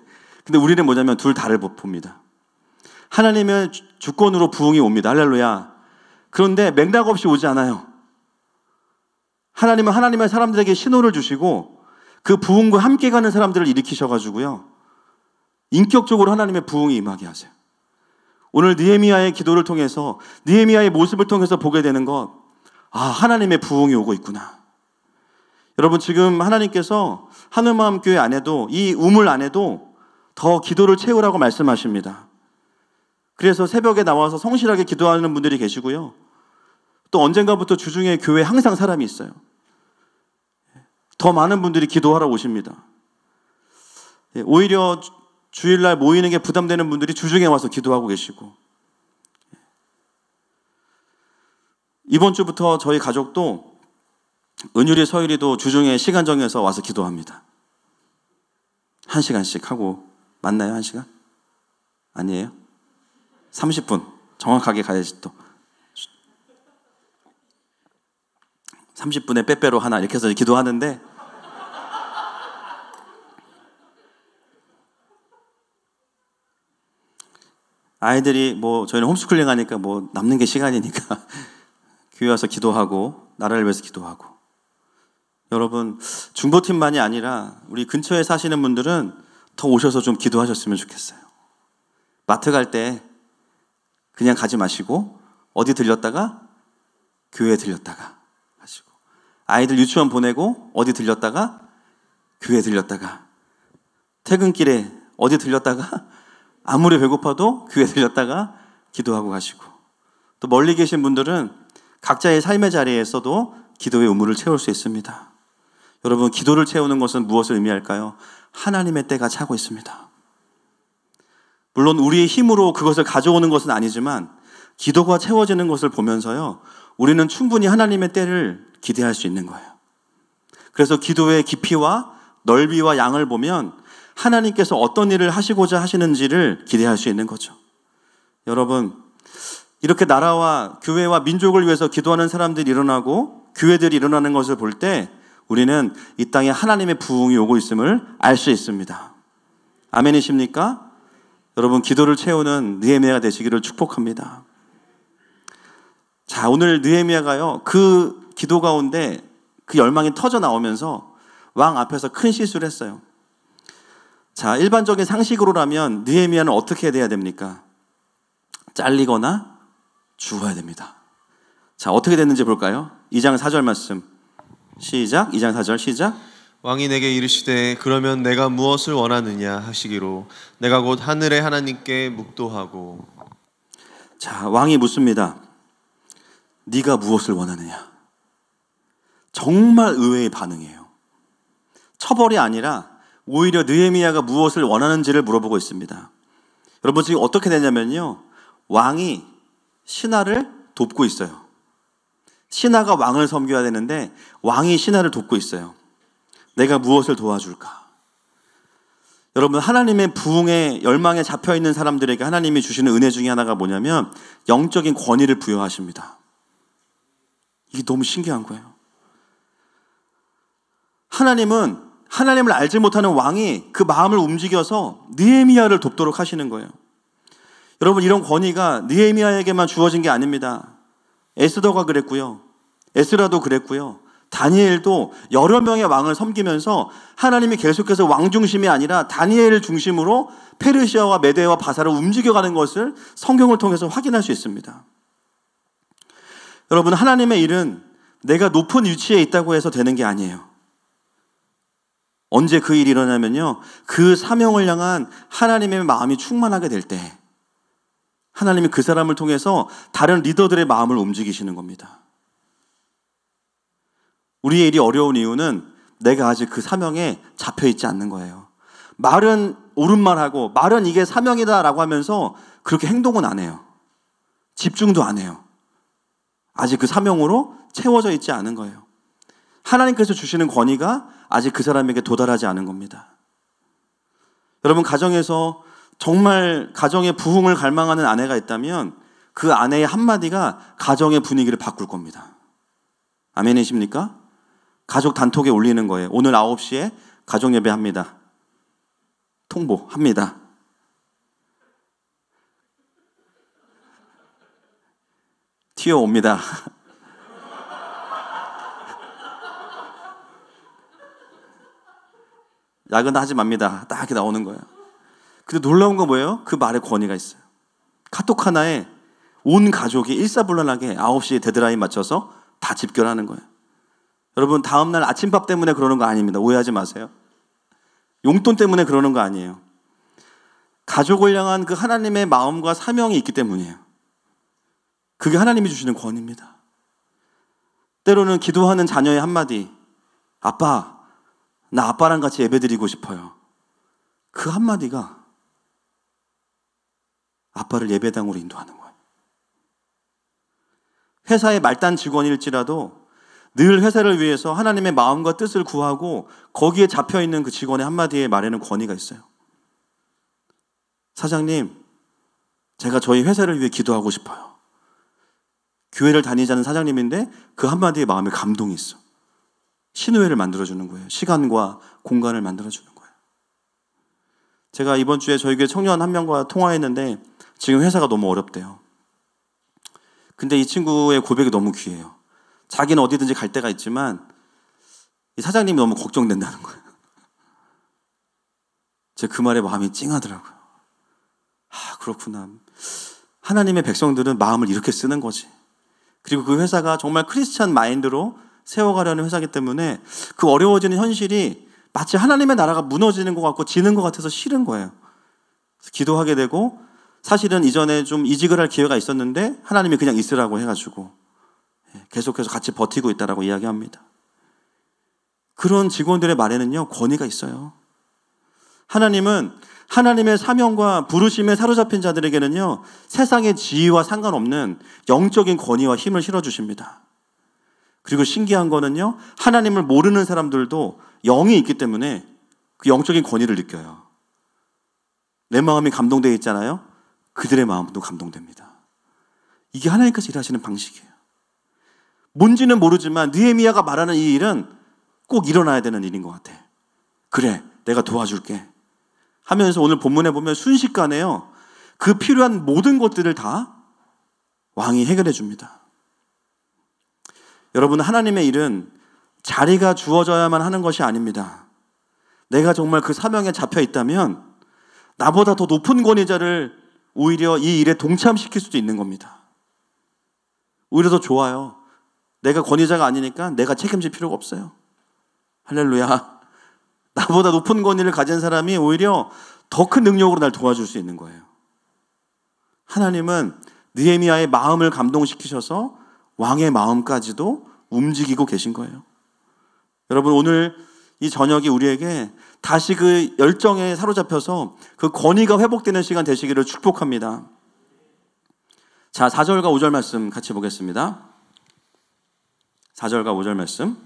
[SPEAKER 1] 근데 우리는 뭐냐면 둘 다를 봅니다. 하나님의 주권으로 부흥이 옵니다. 할렐루야. 그런데 맥락 없이 오지 않아요. 하나님은 하나님의 사람들에게 신호를 주시고 그 부흥과 함께 가는 사람들을 일으키셔가지고요, 인격적으로 하나님의 부흥이 임하게 하세요. 오늘 느헤미야의 기도를 통해서, 느헤미야의 모습을 통해서 보게 되는 것, 하나님의 부흥이 오고 있구나. 여러분, 지금 하나님께서 하늘마음교회 안에도, 이 우물 안에도 더 기도를 채우라고 말씀하십니다. 그래서 새벽에 나와서 성실하게 기도하는 분들이 계시고요, 또 언젠가부터 주중에 교회에 항상 사람이 있어요. 더 많은 분들이 기도하러 오십니다. 오히려 주일날 모이는 게 부담되는 분들이 주중에 와서 기도하고 계시고, 이번 주부터 저희 가족도 은율이, 서율이도 주중에 시간 정해서 와서 기도합니다. 1시간씩 하고, 맞나요? 1시간? 아니에요? 30분 정확하게 가야지. 또 30분에 빼빼로 하나 이렇게 해서 기도하는데, 아이들이 저희는 홈스쿨링 하니까 남는 게 시간이니까 교회 와서 기도하고 나라를 위해서 기도하고. 여러분, 중보팀만이 아니라 우리 근처에 사시는 분들은 더 오셔서 좀 기도하셨으면 좋겠어요. 마트 갈 때 그냥 가지 마시고 어디 들렸다가 교회 들렸다가 하시고, 아이들 유치원 보내고 어디 들렸다가 교회 들렸다가, 퇴근길에 어디 들렸다가 아무리 배고파도 교회 들렸다가 기도하고 가시고, 또 멀리 계신 분들은 각자의 삶의 자리에서도 기도의 우물을 채울 수 있습니다. 여러분, 기도를 채우는 것은 무엇을 의미할까요? 하나님의 때가 차고 있습니다. 물론 우리의 힘으로 그것을 가져오는 것은 아니지만 기도가 채워지는 것을 보면서요, 우리는 충분히 하나님의 때를 기대할 수 있는 거예요. 그래서 기도의 깊이와 넓이와 양을 보면 하나님께서 어떤 일을 하시고자 하시는지를 기대할 수 있는 거죠. 여러분, 이렇게 나라와 교회와 민족을 위해서 기도하는 사람들이 일어나고 교회들이 일어나는 것을 볼 때 우리는 이 땅에 하나님의 부흥이 오고 있음을 알 수 있습니다. 아멘이십니까? 여러분, 기도를 채우는 느헤미야가 되시기를 축복합니다. 자, 오늘 느헤미야가요, 그 기도 가운데 그 열망이 터져 나오면서 왕 앞에서 큰 실수를 했어요. 자, 일반적인 상식으로라면 느헤미야는 어떻게 돼야 됩니까? 잘리거나 죽어야 됩니다. 자, 어떻게 됐는지 볼까요? 2장 4절 말씀 시작. 2장 4절 시작.
[SPEAKER 2] 왕이 내게 이르시되 그러면 내가 무엇을 원하느냐 하시기로 내가 곧 하늘의 하나님께 묵도하고.
[SPEAKER 1] 자, 왕이 묻습니다. 네가 무엇을 원하느냐? 정말 의외의 반응이에요. 처벌이 아니라 오히려 느헤미야가 무엇을 원하는지를 물어보고 있습니다. 여러분, 지금 어떻게 되냐면요, 왕이 신하를 돕고 있어요. 신하가 왕을 섬겨야 되는데 왕이 신하를 돕고 있어요. 내가 무엇을 도와줄까? 여러분, 하나님의 부흥에 열망에 잡혀있는 사람들에게 하나님이 주시는 은혜 중에 하나가 뭐냐면 영적인 권위를 부여하십니다. 이게 너무 신기한 거예요. 하나님은 하나님을 알지 못하는 왕이 그 마음을 움직여서 느헤미야를 돕도록 하시는 거예요. 여러분, 이런 권위가 느헤미야에게만 주어진 게 아닙니다. 에스더가 그랬고요. 에스라도 그랬고요. 다니엘도 여러 명의 왕을 섬기면서 하나님이 계속해서 왕 중심이 아니라 다니엘을 중심으로 페르시아와 메대와 바사를 움직여가는 것을 성경을 통해서 확인할 수 있습니다. 여러분, 하나님의 일은 내가 높은 위치에 있다고 해서 되는 게 아니에요. 언제 그 일이 일어나면요, 그 사명을 향한 하나님의 마음이 충만하게 될 때 하나님이 그 사람을 통해서 다른 리더들의 마음을 움직이시는 겁니다. 우리의 일이 어려운 이유는 내가 아직 그 사명에 잡혀있지 않는 거예요. 말은 옳은 말하고 말은 이게 사명이다라고 하면서 그렇게 행동은 안 해요. 집중도 안 해요. 아직 그 사명으로 채워져 있지 않은 거예요. 하나님께서 주시는 권위가 아직 그 사람에게 도달하지 않은 겁니다. 여러분, 가정에서 정말 가정의 부흥을 갈망하는 아내가 있다면 그 아내의 한마디가 가정의 분위기를 바꿀 겁니다. 아멘이십니까? 가족 단톡에 올리는 거예요. 오늘 9시에 가족 예배 합니다. 통보합니다. 튀어옵니다. 야근하지 맙니다. 딱 이렇게 나오는 거예요. 근데 놀라운 건 뭐예요? 그 말에 권위가 있어요. 카톡 하나에 온 가족이 일사불란하게 9시에 데드라인 맞춰서 다 집결하는 거예요. 여러분, 다음날 아침밥 때문에 그러는 거 아닙니다. 오해하지 마세요. 용돈 때문에 그러는 거 아니에요. 가족을 향한 그 하나님의 마음과 사명이 있기 때문이에요. 그게 하나님이 주시는 권위입니다. 때로는 기도하는 자녀의 한마디, 아빠, 나 아빠랑 같이 예배드리고 싶어요. 그 한마디가 아빠를 예배당으로 인도하는 거예요. 회사의 말단 직원일지라도 늘 회사를 위해서 하나님의 마음과 뜻을 구하고 거기에 잡혀있는 그 직원의 한마디의 말에는 권위가 있어요. 사장님, 제가 저희 회사를 위해 기도하고 싶어요. 교회를 다니자는 사장님인데 그 한마디의 마음에 감동이 있어. 신우회를 만들어주는 거예요. 시간과 공간을 만들어주는 거예요. 제가 이번 주에 저희 교회 청년 한 명과 통화했는데 지금 회사가 너무 어렵대요. 근데 이 친구의 고백이 너무 귀해요. 자기는 어디든지 갈 데가 있지만 이 사장님이 너무 걱정된다는 거예요. 제가 그 말에 마음이 찡하더라고요. 아, 그렇구나. 하나님의 백성들은 마음을 이렇게 쓰는 거지. 그리고 그 회사가 정말 크리스찬 마인드로 세워가려는 회사이기 때문에 그 어려워지는 현실이 마치 하나님의 나라가 무너지는 것 같고 지는 것 같아서 싫은 거예요. 그래서 기도하게 되고, 사실은 이전에 좀 이직을 할 기회가 있었는데 하나님이 그냥 있으라고 해가지고 계속해서 같이 버티고 있다라고 이야기합니다. 그런 직원들의 말에는요, 권위가 있어요. 하나님은 하나님의 사명과 부르심에 사로잡힌 자들에게는요, 세상의 지위와 상관없는 영적인 권위와 힘을 실어주십니다. 그리고 신기한 거는요, 하나님을 모르는 사람들도 영이 있기 때문에 그 영적인 권위를 느껴요. 내 마음이 감동되어 있잖아요. 그들의 마음도 감동됩니다. 이게 하나님께서 일하시는 방식이에요. 뭔지는 모르지만 느헤미야가 말하는 이 일은 꼭 일어나야 되는 일인 것 같아. 그래, 내가 도와줄게 하면서 오늘 본문에 보면 순식간에요, 그 필요한 모든 것들을 다 왕이 해결해 줍니다. 여러분, 하나님의 일은 자리가 주어져야만 하는 것이 아닙니다. 내가 정말 그 사명에 잡혀 있다면 나보다 더 높은 권위자를 오히려 이 일에 동참시킬 수도 있는 겁니다. 오히려 더 좋아요. 내가 권위자가 아니니까 내가 책임질 필요가 없어요. 할렐루야. 나보다 높은 권위를 가진 사람이 오히려 더 큰 능력으로 날 도와줄 수 있는 거예요. 하나님은 느헤미야의 마음을 감동시키셔서 왕의 마음까지도 움직이고 계신 거예요. 여러분, 오늘 이 저녁이 우리에게 다시 그 열정에 사로잡혀서 그 권위가 회복되는 시간 되시기를 축복합니다. 자, 4절과 5절 말씀 같이 보겠습니다. 4절과 5절 말씀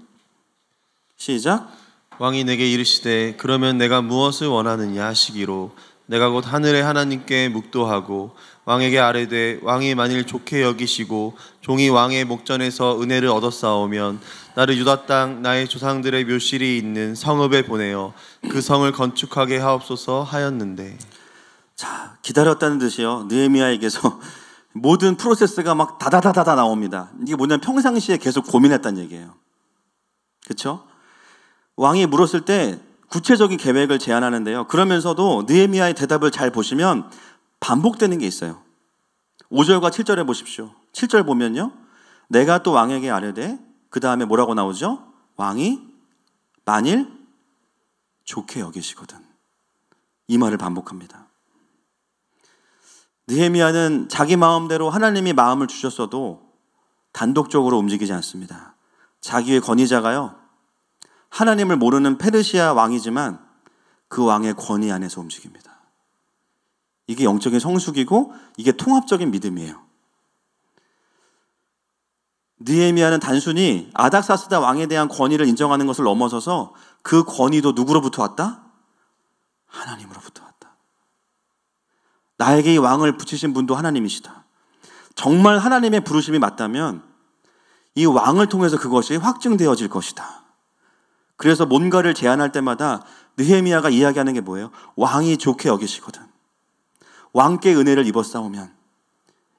[SPEAKER 1] 시작.
[SPEAKER 2] 왕이 내게 이르시되 그러면 내가 무엇을 원하느냐 하시기로 내가 곧 하늘의 하나님께 묵도하고 왕에게 아뢰되 왕이 만일 좋게 여기시고 종이 왕의 목전에서 은혜를 얻었사오면 나를 유다 땅 나의 조상들의 묘실이 있는 성읍에 보내어 그 성을 건축하게 하옵소서 하였는데.
[SPEAKER 1] 자, 기다렸다는 듯이요, 느헤미야에게서 모든 프로세스가 막 다다다다다 나옵니다. 이게 뭐냐면 평상시에 계속 고민했다는 얘기예요. 그렇죠? 왕이 물었을 때 구체적인 계획을 제안하는데요, 그러면서도 느헤미야의 대답을 잘 보시면 반복되는 게 있어요. 5절과 7절에 보십시오. 7절 보면요, 내가 또 왕에게 아뢰되, 그 다음에 뭐라고 나오죠? 왕이 만일 좋게 여기시거든. 이 말을 반복합니다. 느헤미야는 자기 마음대로 하나님이 마음을 주셨어도 단독적으로 움직이지 않습니다. 자기의 권위자가요, 하나님을 모르는 페르시아 왕이지만 그 왕의 권위 안에서 움직입니다. 이게 영적인 성숙이고 이게 통합적인 믿음이에요. 느헤미야는 단순히 아닥사스다 왕에 대한 권위를 인정하는 것을 넘어서서 그 권위도 누구로부터 왔다? 하나님으로부터 왔다. 나에게 이 왕을 붙이신 분도 하나님이시다. 정말 하나님의 부르심이 맞다면 이 왕을 통해서 그것이 확증되어질 것이다. 그래서 뭔가를 제안할 때마다 느헤미야가 이야기하는 게 뭐예요? 왕이 좋게 여기시거든. 왕께 은혜를 입었사오면.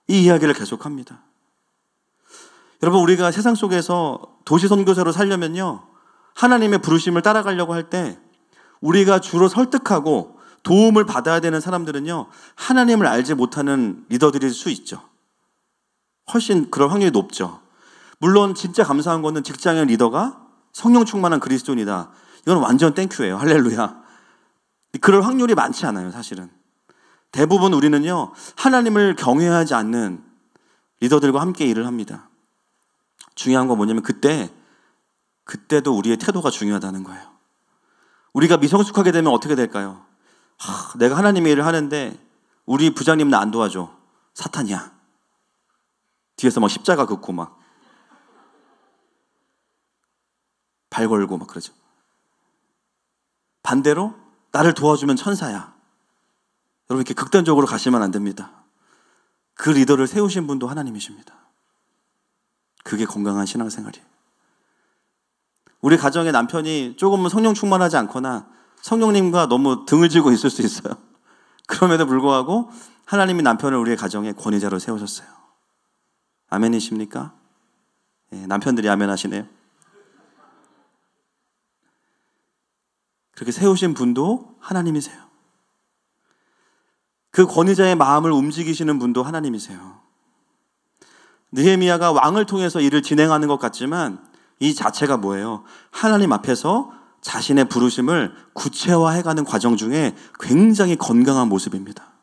[SPEAKER 1] 이 이야기를 계속합니다. 여러분, 우리가 세상 속에서 도시 선교사로 살려면요, 하나님의 부르심을 따라가려고 할 때 우리가 주로 설득하고 도움을 받아야 되는 사람들은요, 하나님을 알지 못하는 리더들일 수 있죠. 훨씬 그럴 확률이 높죠. 물론 진짜 감사한 거는 직장의 리더가 성령 충만한 그리스도인이다. 이건 완전 땡큐예요. 할렐루야. 그럴 확률이 많지 않아요, 사실은. 대부분 우리는요, 하나님을 경외하지 않는 리더들과 함께 일을 합니다. 중요한 건 뭐냐면 그때도 우리의 태도가 중요하다는 거예요. 우리가 미성숙하게 되면 어떻게 될까요? 내가 하나님의 일을 하는데 우리 부장님 나 안 도와줘. 사탄이야. 뒤에서 막 십자가 긋고 막 발 걸고 막 그러죠. 반대로 나를 도와주면 천사야. 여러분, 이렇게 극단적으로 가시면 안 됩니다. 그 리더를 세우신 분도 하나님이십니다. 그게 건강한 신앙생활이에요. 우리 가정의 남편이 조금은 성령 충만하지 않거나 성령님과 너무 등을 지고 있을 수 있어요. 그럼에도 불구하고 하나님이 남편을 우리의 가정의 권위자로 세우셨어요. 아멘이십니까? 네, 남편들이 아멘 하시네요. 그렇게 세우신 분도 하나님이세요. 그 권위자의 마음을 움직이시는 분도 하나님이세요. 느헤미야가 왕을 통해서 일을 진행하는 것 같지만 이 자체가 뭐예요? 하나님 앞에서 자신의 부르심을 구체화해가는 과정 중에 굉장히 건강한 모습입니다.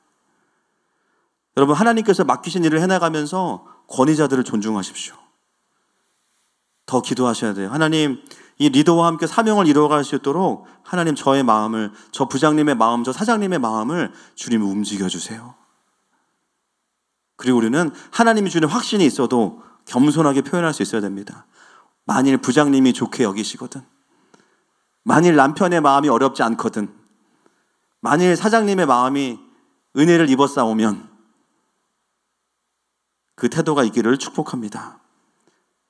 [SPEAKER 1] 여러분, 하나님께서 맡기신 일을 해나가면서 권위자들을 존중하십시오. 더 기도하셔야 돼요. 하나님, 이 리더와 함께 사명을 이루어갈 수 있도록 하나님, 저의 마음을, 저 부장님의 마음, 저 사장님의 마음을 주님 움직여주세요. 그리고 우리는 하나님이 주는 확신이 있어도 겸손하게 표현할 수 있어야 됩니다. 만일 부장님이 좋게 여기시거든, 만일 남편의 마음이 어렵지 않거든, 만일 사장님의 마음이 은혜를 입었사오면 그 태도가 있기를 축복합니다.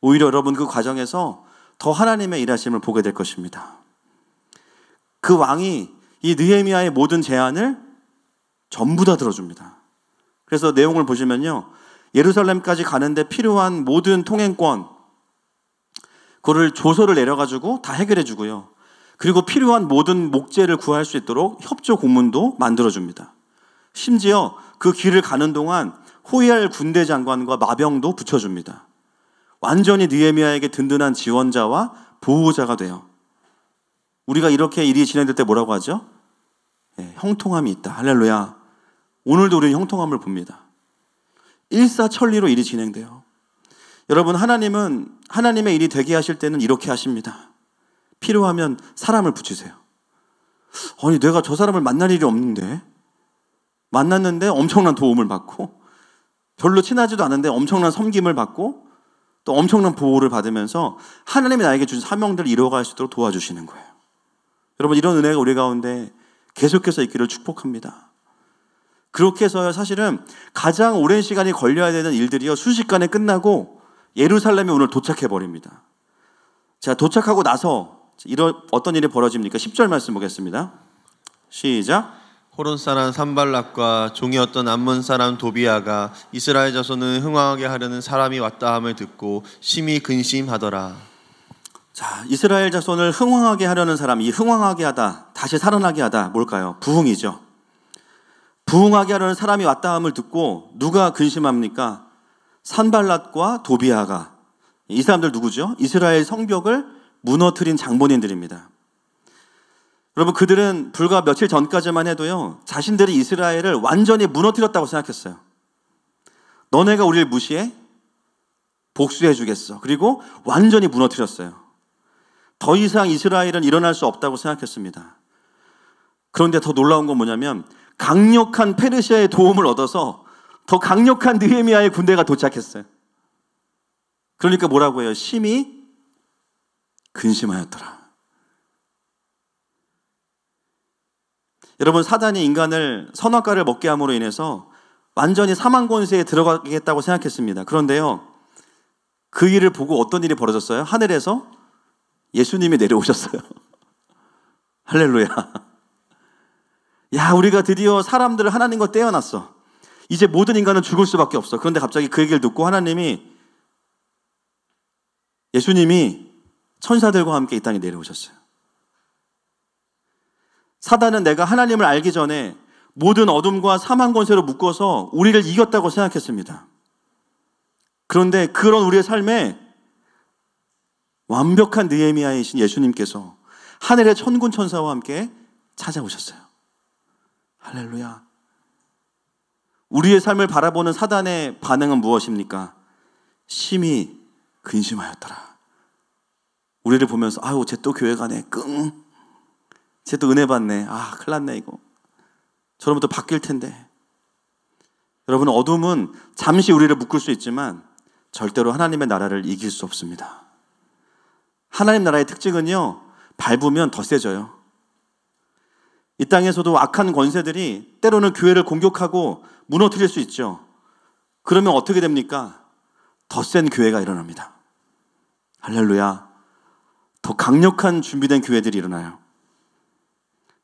[SPEAKER 1] 오히려 여러분, 그 과정에서 더 하나님의 일하심을 보게 될 것입니다. 그 왕이 이 느헤미야의 모든 제안을 전부 다 들어줍니다. 그래서 내용을 보시면요, 예루살렘까지 가는데 필요한 모든 통행권, 그거를 조서를 내려가지고 다 해결해 주고요. 그리고 필요한 모든 목재를 구할 수 있도록 협조 공문도 만들어줍니다. 심지어 그 길을 가는 동안 호위할 군대 장관과 마병도 붙여줍니다. 완전히 느헤미야에게 든든한 지원자와 보호자가 돼요. 우리가 이렇게 일이 진행될 때 뭐라고 하죠? 형통함이 있다. 할렐루야. 오늘도 우리는 형통함을 봅니다. 일사천리로 일이 진행돼요. 여러분, 하나님은 하나님의 일이 되게 하실 때는 이렇게 하십니다. 필요하면 사람을 붙이세요. 아니, 내가 저 사람을 만날 일이 없는데, 만났는데 엄청난 도움을 받고, 별로 친하지도 않은데 엄청난 섬김을 받고, 또 엄청난 보호를 받으면서 하나님이 나에게 주신 사명들을 이루어갈 수 있도록 도와주시는 거예요. 여러분, 이런 은혜가 우리 가운데 계속해서 있기를 축복합니다. 그렇게 해서 사실은 가장 오랜 시간이 걸려야 되는 일들이요, 순식간에 끝나고 예루살렘에 오늘 도착해 버립니다. 자, 도착하고 나서 이런 어떤 일이 벌어집니까? 10절 말씀 보겠습니다. 시작.
[SPEAKER 2] 호론 사람 산발락과 종이었던 암몬 사람 도비아가 이스라엘 자손을 흥왕하게 하려는 사람이 왔다 함을 듣고 심히 근심하더라.
[SPEAKER 1] 자, 이스라엘 자손을 흥왕하게 하려는 사람, 이 흥왕하게 하다, 다시 살아나게 하다, 뭘까요? 부흥이죠. 부흥하게 하려는 사람이 왔다 함을 듣고 누가 근심합니까? 산발랏과 도비아가. 이 사람들 누구죠? 이스라엘 성벽을 무너뜨린 장본인들입니다. 여러분, 그들은 불과 며칠 전까지만 해도요, 자신들이 이스라엘을 완전히 무너뜨렸다고 생각했어요. 너네가 우리를 무시해? 복수해 주겠어. 그리고 완전히 무너뜨렸어요. 더 이상 이스라엘은 일어날 수 없다고 생각했습니다. 그런데 더 놀라운 건 뭐냐면 강력한 페르시아의 도움을 얻어서 더 강력한 느헤미야의 군대가 도착했어요. 그러니까 뭐라고 해요? 심히 근심하였더라. 여러분, 사단이 인간을 선악과를 먹게 함으로 인해서 완전히 사망 권세에 들어가겠다고 생각했습니다. 그런데요, 그 일을 보고 어떤 일이 벌어졌어요? 하늘에서 예수님이 내려오셨어요. 할렐루야. 야, 우리가 드디어 사람들을 하나님과 떼어놨어. 이제 모든 인간은 죽을 수밖에 없어. 그런데 갑자기 그 얘기를 듣고 예수님이 천사들과 함께 이 땅에 내려오셨어요. 사단은 내가 하나님을 알기 전에 모든 어둠과 사망 권세로 묶어서 우리를 이겼다고 생각했습니다. 그런데 그런 우리의 삶에 완벽한 느헤미야이신 예수님께서 하늘의 천군 천사와 함께 찾아오셨어요. 할렐루야. 우리의 삶을 바라보는 사단의 반응은 무엇입니까? 심히 근심하였더라. 우리를 보면서 아유, 쟤 또 교회 가네. 끙. 쟤 또 은혜 받네. 아, 큰일 났네 이거. 저러면 또 바뀔 텐데. 여러분, 어둠은 잠시 우리를 묶을 수 있지만 절대로 하나님의 나라를 이길 수 없습니다. 하나님 나라의 특징은요, 밟으면 더 세져요. 이 땅에서도 악한 권세들이 때로는 교회를 공격하고 무너뜨릴 수 있죠. 그러면 어떻게 됩니까? 더 센 교회가 일어납니다. 할렐루야. 더 강력한 준비된 교회들이 일어나요.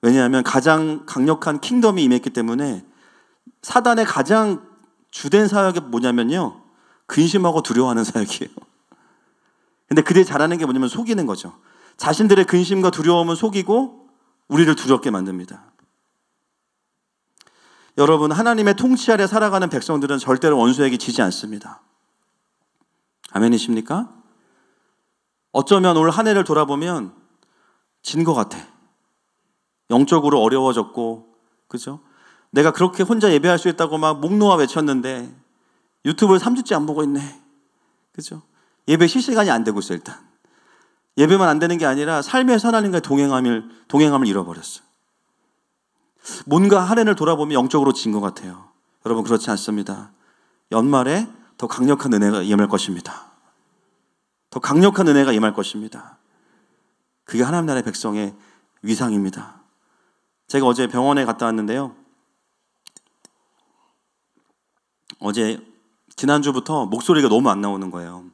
[SPEAKER 1] 왜냐하면 가장 강력한 킹덤이 임했기 때문에 사단의 가장 주된 사역이 뭐냐면요, 근심하고 두려워하는 사역이에요. 근데 그들이 잘하는 게 뭐냐면 속이는 거죠. 자신들의 근심과 두려움은 속이고 우리를 두렵게 만듭니다. 여러분, 하나님의 통치 아래 살아가는 백성들은 절대로 원수에게 지지 않습니다. 아멘이십니까? 어쩌면 올 한 해를 돌아보면 진 것 같아. 영적으로 어려워졌고, 그죠? 내가 그렇게 혼자 예배할 수 있다고 막 목 놓아 외쳤는데 유튜브를 3주째 안 보고 있네. 그죠? 예배 실시간이 안 되고 있어. 일단 예배만 안 되는 게 아니라 삶에서 하나님과의 동행함을 잃어버렸어요. 뭔가 한 해를 돌아보면 영적으로 진 것 같아요. 여러분, 그렇지 않습니다. 연말에 더 강력한 은혜가 임할 것입니다. 더 강력한 은혜가 임할 것입니다. 그게 하나님 나라의 백성의 위상입니다. 제가 어제 병원에 갔다 왔는데요, 어제 지난주부터 목소리가 너무 안 나오는 거예요.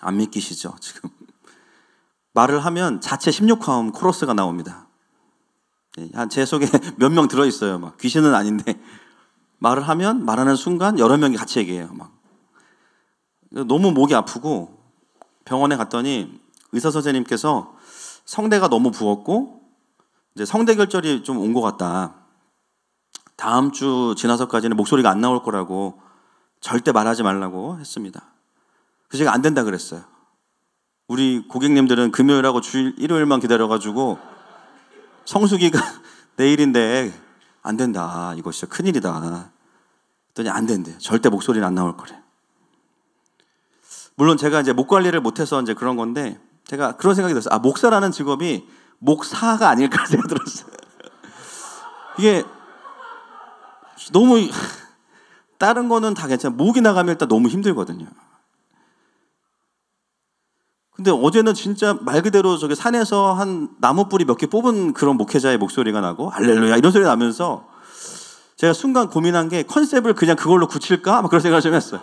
[SPEAKER 1] 안 믿기시죠? 지금 말을 하면 자체 16화음 코러스가 나옵니다. 제 속에 몇 명 들어있어요. 막 귀신은 아닌데 말을 하면 말하는 순간 여러 명이 같이 얘기해요. 막 너무 목이 아프고 병원에 갔더니 의사 선생님께서 성대가 너무 부었고 이제 성대결절이 좀 온 것 같다. 다음 주 지나서까지는 목소리가 안 나올 거라고 절대 말하지 말라고 했습니다. 그래서 제가 안 된다 그랬어요. 우리 고객님들은 금요일하고 주일 일요일만 기다려가지고 성수기가 내일인데 안 된다. 이거 진짜 큰일이다. 그랬더니 안 된대. 절대 목소리는 안 나올 거래. 물론 제가 이제 목 관리를 못해서 이제 그런 건데 제가 그런 생각이 들었어요. 아, 목사라는 직업이 목사가 아닐까 생각 들었어요. 이게 너무 다른 거는 다 괜찮아. 목이 나가면 일단 너무 힘들거든요. 근데 어제는 진짜 말 그대로 저기 산에서 한 나무 뿌리 몇 개 뽑은 그런 목회자의 목소리가 나고 할렐루야 이런 소리 나면서 제가 순간 고민한 게 컨셉을 그냥 그걸로 굳힐까? 막 그런 생각을 좀 했어요.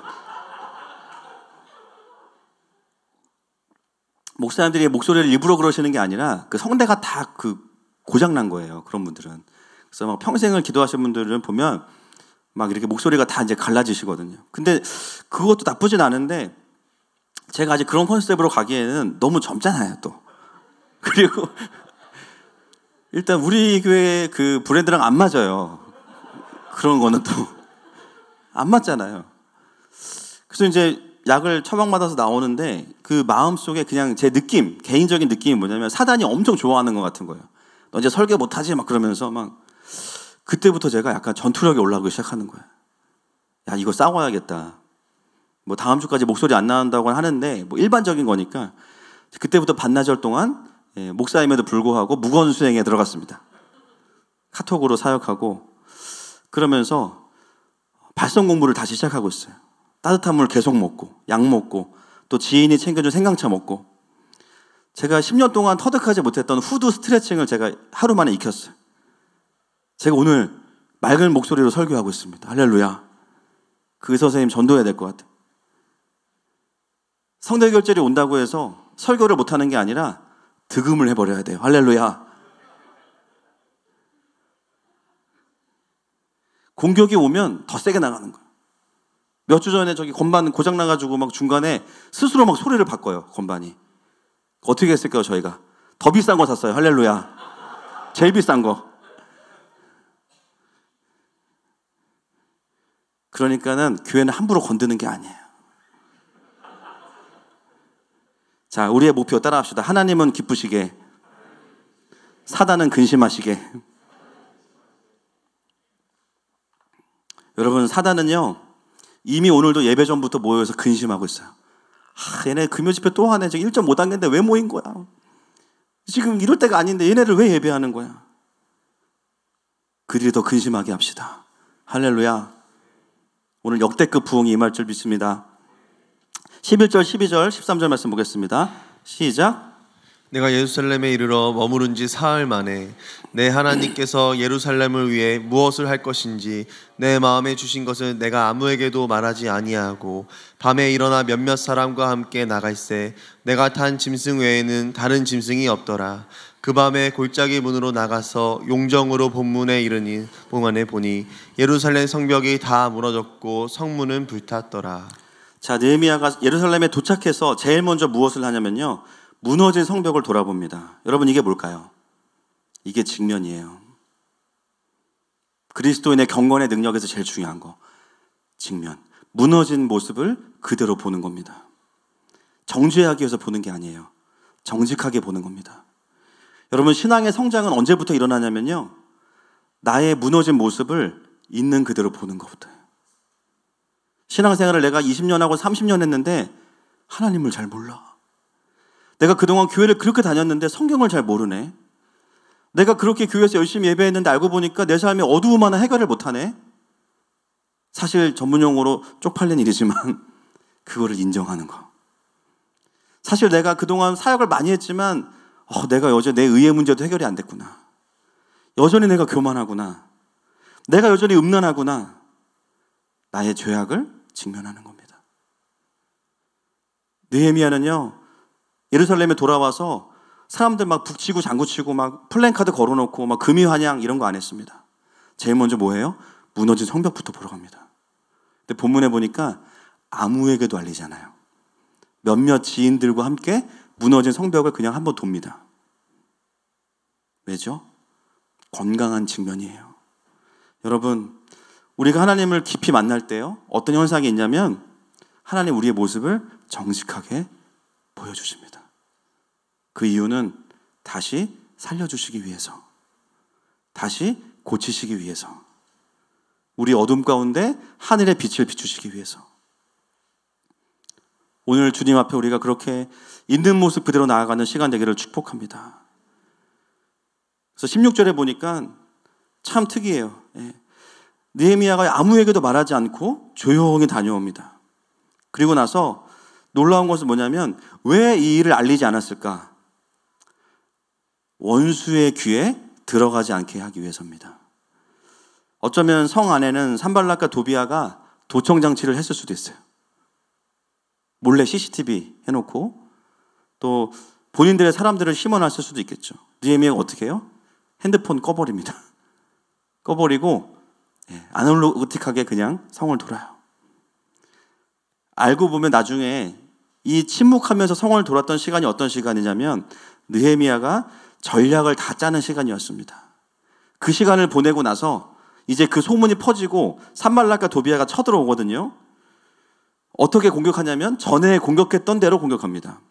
[SPEAKER 1] 목사님들이 목소리를 일부러 그러시는 게 아니라 그 성대가 다 그 고장난 거예요. 그런 분들은. 그래서 막 평생을 기도하신 분들은 보면 막 이렇게 목소리가 다 이제 갈라지시거든요. 근데 그것도 나쁘진 않은데 제가 아직 그런 컨셉으로 가기에는 너무 젊잖아요, 또. 그리고 일단 우리 교회 그 브랜드랑 안 맞아요. 그런 거는 또 안 맞잖아요. 그래서 이제 약을 처방받아서 나오는데 그 마음속에 그냥 제 느낌, 개인적인 느낌이 뭐냐면 사단이 엄청 좋아하는 것 같은 거예요. 너 이제 설교 못하지? 막 그러면서 막 그때부터 제가 약간 전투력이 올라오기 시작하는 거예요. 야, 이거 싸워야겠다. 뭐 다음 주까지 목소리 안 나온다고 하는데 뭐 일반적인 거니까 그때부터 반나절 동안 목사임에도 불구하고 무건 수행에 들어갔습니다. 카톡으로 사역하고 그러면서 발성 공부를 다시 시작하고 있어요. 따뜻한 물 계속 먹고 약 먹고 또 지인이 챙겨준 생강차 먹고 제가 10년 동안 터득하지 못했던 후두 스트레칭을 제가 하루 만에 익혔어요. 제가 오늘 맑은 목소리로 설교하고 있습니다. 할렐루야. 그 의사 선생님 전도해야 될 것 같아요. 성대결절이 온다고 해서 설교를 못하는 게 아니라 득음을 해버려야 돼요. 할렐루야. 공격이 오면 더 세게 나가는 거예요. 몇 주 전에 저기 건반 고장 나가지고 막 중간에 스스로 막 소리를 바꿔요. 건반이. 어떻게 했을까요, 저희가? 더 비싼 거 샀어요. 할렐루야. 제일 비싼 거. 그러니까는 교회는 함부로 건드는 게 아니에요. 자, 우리의 목표 따라합시다. 하나님은 기쁘시게, 사단은 근심하시게. 여러분, 사단은요 이미 오늘도 예배 전부터 모여서 근심하고 있어요. 얘네 금요 집회 또 하네. 지금 1.5단계인데 왜 모인 거야? 지금 이럴 때가 아닌데 얘네를 왜 예배하는 거야? 그들이 더 근심하게 합시다. 할렐루야. 오늘 역대급 부흥이 임할 줄 믿습니다. 11절, 12절, 13절 말씀 보겠습니다. 시작.
[SPEAKER 2] 내가 예루살렘에 이르러 머무른 지 사흘 만에 내 하나님께서 예루살렘을 위해 무엇을 할 것인지 내 마음에 주신 것을 내가 아무에게도 말하지 아니하고 밤에 일어나 몇몇 사람과 함께 나갈새 내가 탄 짐승 외에는 다른 짐승이 없더라. 그 밤에 골짜기 문으로 나가서 용정으로 본문에 이르니 봉안에 보니 예루살렘 성벽이 다 무너졌고 성문은 불탔더라.
[SPEAKER 1] 자, 느헤미야가 예루살렘에 도착해서 제일 먼저 무엇을 하냐면요, 무너진 성벽을 돌아봅니다. 여러분, 이게 뭘까요? 이게 직면이에요. 그리스도인의 경건의 능력에서 제일 중요한 거, 직면. 무너진 모습을 그대로 보는 겁니다. 정죄하기 위해서 보는 게 아니에요. 정직하게 보는 겁니다. 여러분, 신앙의 성장은 언제부터 일어나냐면요, 나의 무너진 모습을 있는 그대로 보는 것부터예요. 신앙생활을 내가 20년 하고 30년 했는데 하나님을 잘 몰라. 내가 그동안 교회를 그렇게 다녔는데 성경을 잘 모르네. 내가 그렇게 교회에서 열심히 예배했는데 알고 보니까 내 삶의 어두움 하나 해결을 못하네. 사실 전문용어로 쪽팔린 일이지만 그거를 인정하는 거. 사실 내가 그동안 사역을 많이 했지만 내가 여전히 내 의의 문제도 해결이 안 됐구나. 여전히 내가 교만하구나. 내가 여전히 음란하구나. 나의 죄악을 직면하는 겁니다. 느헤미야는요, 예루살렘에 돌아와서 사람들 막 북치고 장구치고 막 플랜카드 걸어놓고 막 금이 환영 이런 거 안 했습니다. 제일 먼저 뭐예요? 무너진 성벽부터 보러 갑니다. 근데 본문에 보니까 아무에게도 알리잖아요. 몇몇 지인들과 함께 무너진 성벽을 그냥 한번 돕니다. 왜죠? 건강한 측면이에요. 여러분, 우리가 하나님을 깊이 만날 때요, 어떤 현상이 있냐면 하나님 우리의 모습을 정직하게 보여주십니다. 그 이유는 다시 살려주시기 위해서, 다시 고치시기 위해서, 우리 어둠 가운데 하늘의 빛을 비추시기 위해서. 오늘 주님 앞에 우리가 그렇게 있는 모습 그대로 나아가는 시간 되기를 축복합니다. 그래서 16절에 보니까 참 특이해요. 느헤미야가 아무에게도 말하지 않고 조용히 다녀옵니다. 그리고 나서 놀라운 것은 뭐냐면 왜 이 일을 알리지 않았을까? 원수의 귀에 들어가지 않게 하기 위해서입니다. 어쩌면 성 안에는 산발락과 도비아가 도청 장치를 했을 수도 있어요. 몰래 CCTV 해놓고 또 본인들의 사람들을 심어놨을 수도 있겠죠. 느헤미야가 어떻게 해요? 핸드폰 꺼버립니다. 꺼버리고 아날로그틱하게 그냥 성을 돌아요. 알고 보면 나중에 이 침묵하면서 성을 돌았던 시간이 어떤 시간이냐면 느헤미야가 전략을 다 짜는 시간이었습니다. 그 시간을 보내고 나서 이제 그 소문이 퍼지고 산발락과 도비아가 쳐들어오거든요. 어떻게 공격하냐면 전에 공격했던 대로 공격합니다.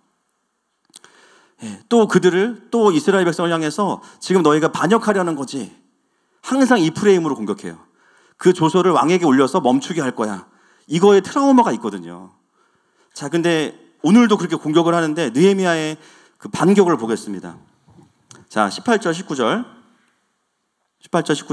[SPEAKER 1] 또 그들을 또 이스라엘 백성을 향해서 지금 너희가 반역하려는 거지. 항상 이 프레임으로 공격해요. 그 조서를 왕에게 올려서 멈추게 할 거야. 이거에 트라우마가 있거든요. 자, 근데 오늘도 그렇게 공격을 하는데 느헤미야의 그 반격을 보겠습니다. 자, 18절 19절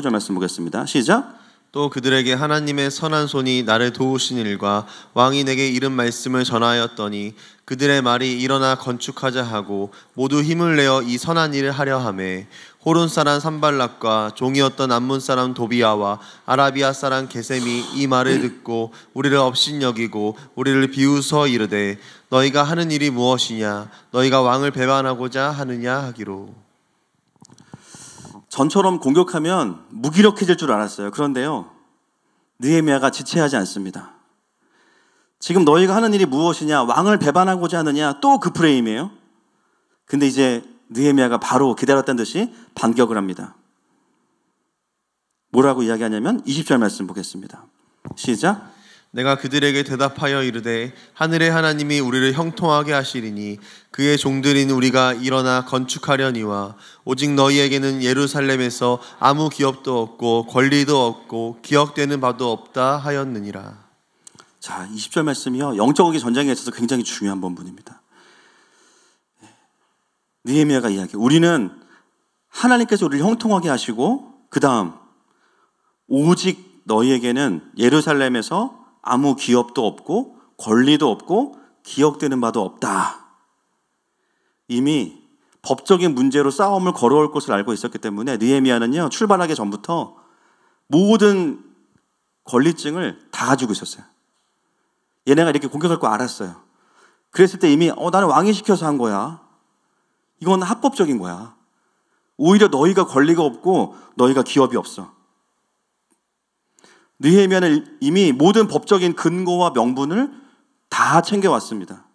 [SPEAKER 1] 말씀 보겠습니다. 시작.
[SPEAKER 2] 또 그들에게 하나님의 선한 손이 나를 도우신 일과 왕이 내게 이른 말씀을 전하였더니 그들의 말이 일어나 건축하자 하고 모두 힘을 내어 이 선한 일을 하려 하매 호론 사람 산발락과 종이었던 암몬 사람 도비아와 아라비아 사람 게셈이 이 말을 듣고 우리를 업신여기고 우리를 비웃어 이르되 너희가 하는 일이 무엇이냐 너희가 왕을 배반하고자 하느냐 하기로.
[SPEAKER 1] 전처럼 공격하면 무기력해질 줄 알았어요. 그런데요, 느헤미야가 지체하지 않습니다. 지금 너희가 하는 일이 무엇이냐, 왕을 배반하고자 하느냐, 또 그 프레임이에요. 근데 이제 느헤미야가 바로 기다렸다는 듯이 반격을 합니다. 뭐라고 이야기하냐면 20절 말씀 보겠습니다. 시작.
[SPEAKER 2] 내가 그들에게 대답하여 이르되 하늘의 하나님이 우리를 형통하게 하시리니 그의 종들인 우리가 일어나 건축하려니와 오직 너희에게는 예루살렘에서 아무 기업도 없고 권리도 없고 기억되는 바도 없다 하였느니라.
[SPEAKER 1] 자, 20절 말씀이요, 영적인 전쟁에 있어서 굉장히 중요한 본문입니다. 느헤미야가 이야기해요. 우리는 하나님께서 우리를 형통하게 하시고 그 다음 오직 너희에게는 예루살렘에서 아무 기업도 없고 권리도 없고 기억되는 바도 없다. 이미 법적인 문제로 싸움을 걸어올 것을 알고 있었기 때문에 느헤미야는요, 출발하기 전부터 모든 권리증을 다 가지고 있었어요. 얘네가 이렇게 공격할 거 알았어요. 그랬을 때 이미 나는 왕이 시켜서 한 거야. 이건 합법적인 거야. 오히려 너희가 권리가 없고 너희가 기업이 없어. 느헤미야는 이미 모든 법적인 근거와 명분을 다 챙겨왔습니다.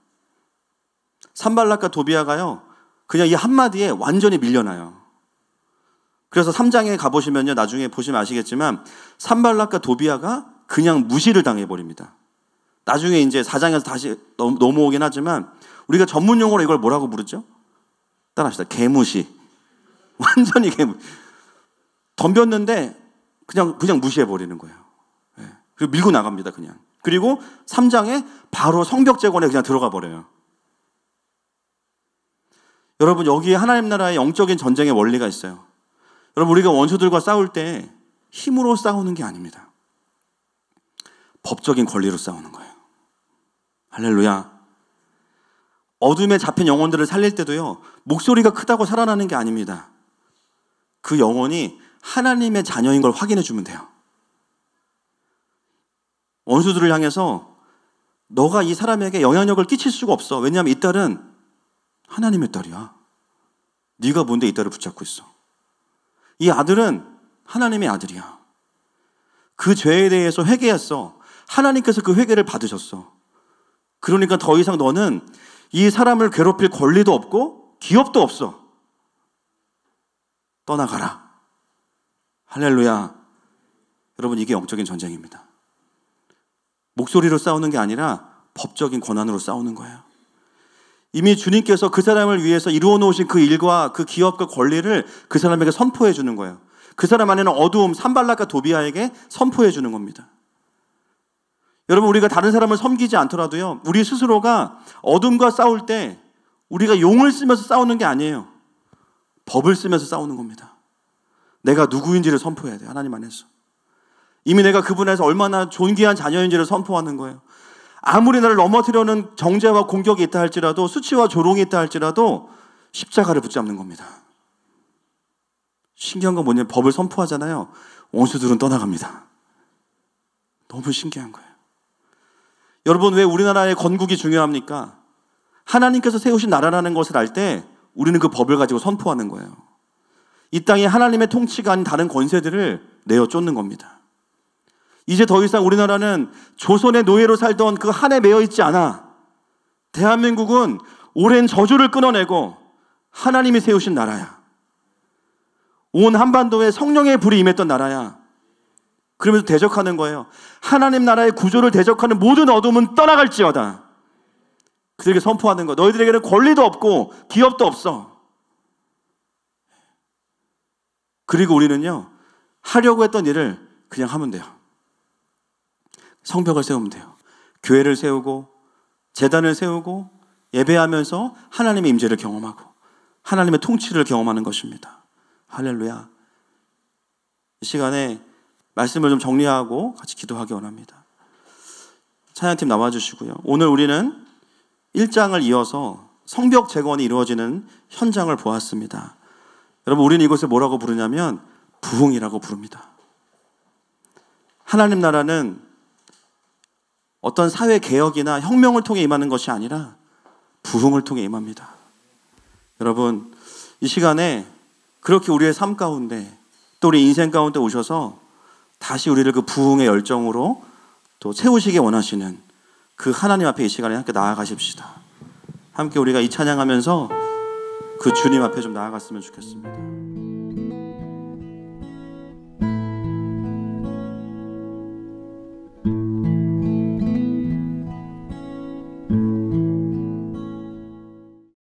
[SPEAKER 1] 산발락과 도비아가요, 그냥 이 한마디에 완전히 밀려나요. 그래서 3장에 가보시면요, 나중에 보시면 아시겠지만 산발락과 도비아가 그냥 무시를 당해버립니다. 나중에 이제 4장에서 다시 넘어오긴 하지만 우리가 전문 용어로 이걸 뭐라고 부르죠? 따라합시다. 개무시. 완전히 개무시. 덤볐는데 그냥 무시해버리는 거예요. 그리고 밀고 나갑니다, 그냥. 그리고 3장에 바로 성벽재건에 그냥 들어가 버려요. 여러분, 여기에 하나님 나라의 영적인 전쟁의 원리가 있어요. 여러분, 우리가 원수들과 싸울 때 힘으로 싸우는 게 아닙니다. 법적인 권리로 싸우는 거예요. 할렐루야. 어둠에 잡힌 영혼들을 살릴 때도요, 목소리가 크다고 살아나는 게 아닙니다. 그 영혼이 하나님의 자녀인 걸 확인해 주면 돼요. 원수들을 향해서 너가 이 사람에게 영향력을 끼칠 수가 없어. 왜냐하면 이 딸은 하나님의 딸이야. 네가 뭔데 이 딸을 붙잡고 있어. 이 아들은 하나님의 아들이야. 그 죄에 대해서 회개했어. 하나님께서 그 회개를 받으셨어. 그러니까 더 이상 너는 이 사람을 괴롭힐 권리도 없고 기업도 없어. 떠나가라. 할렐루야. 여러분, 이게 영적인 전쟁입니다. 목소리로 싸우는 게 아니라 법적인 권한으로 싸우는 거예요. 이미 주님께서 그 사람을 위해서 이루어 놓으신 그 일과 그 기업과 권리를 그 사람에게 선포해 주는 거예요. 그 사람 안에는 어두움, 산발락과 도비아에게 선포해 주는 겁니다. 여러분, 우리가 다른 사람을 섬기지 않더라도요, 우리 스스로가 어둠과 싸울 때 우리가 용을 쓰면서 싸우는 게 아니에요. 법을 쓰면서 싸우는 겁니다. 내가 누구인지를 선포해야 돼요, 하나님 안에서. 이미 내가 그분 안에서 얼마나 존귀한 자녀인지를 선포하는 거예요. 아무리 나를 넘어뜨려는 정죄와 공격이 있다 할지라도, 수치와 조롱이 있다 할지라도 십자가를 붙잡는 겁니다. 신기한 건 뭐냐면 법을 선포하잖아요. 원수들은 떠나갑니다. 너무 신기한 거예요. 여러분, 왜 우리나라의 건국이 중요합니까? 하나님께서 세우신 나라라는 것을 알 때 우리는 그 법을 가지고 선포하는 거예요. 이 땅에 하나님의 통치가 아닌 다른 권세들을 내어 쫓는 겁니다. 이제 더 이상 우리나라는 조선의 노예로 살던 그 한에 매여 있지 않아. 대한민국은 오랜 저주를 끊어내고 하나님이 세우신 나라야. 온 한반도에 성령의 불이 임했던 나라야. 그러면서 대적하는 거예요. 하나님 나라의 구조를 대적하는 모든 어둠은 떠나갈지어다. 그들에게 선포하는 거. 너희들에게는 권리도 없고 기업도 없어. 그리고 우리는요, 하려고 했던 일을 그냥 하면 돼요. 성벽을 세우면 돼요. 교회를 세우고 제단을 세우고 예배하면서 하나님의 임재를 경험하고 하나님의 통치를 경험하는 것입니다. 할렐루야. 이 시간에 말씀을 좀 정리하고 같이 기도하기 원합니다. 찬양팀 나와주시고요. 오늘 우리는 1장을 이어서 성벽 재건이 이루어지는 현장을 보았습니다. 여러분, 우리는 이것을 뭐라고 부르냐면 부흥이라고 부릅니다. 하나님 나라는 어떤 사회 개혁이나 혁명을 통해 임하는 것이 아니라 부흥을 통해 임합니다. 여러분, 이 시간에 그렇게 우리의 삶 가운데 또 우리 인생 가운데 오셔서 다시 우리를 그 부흥의 열정으로 또 채우시기 원하시는 그 하나님 앞에 이 시간에 함께 나아가십시다. 함께 우리가 이 찬양하면서 그 주님 앞에 좀 나아갔으면 좋겠습니다.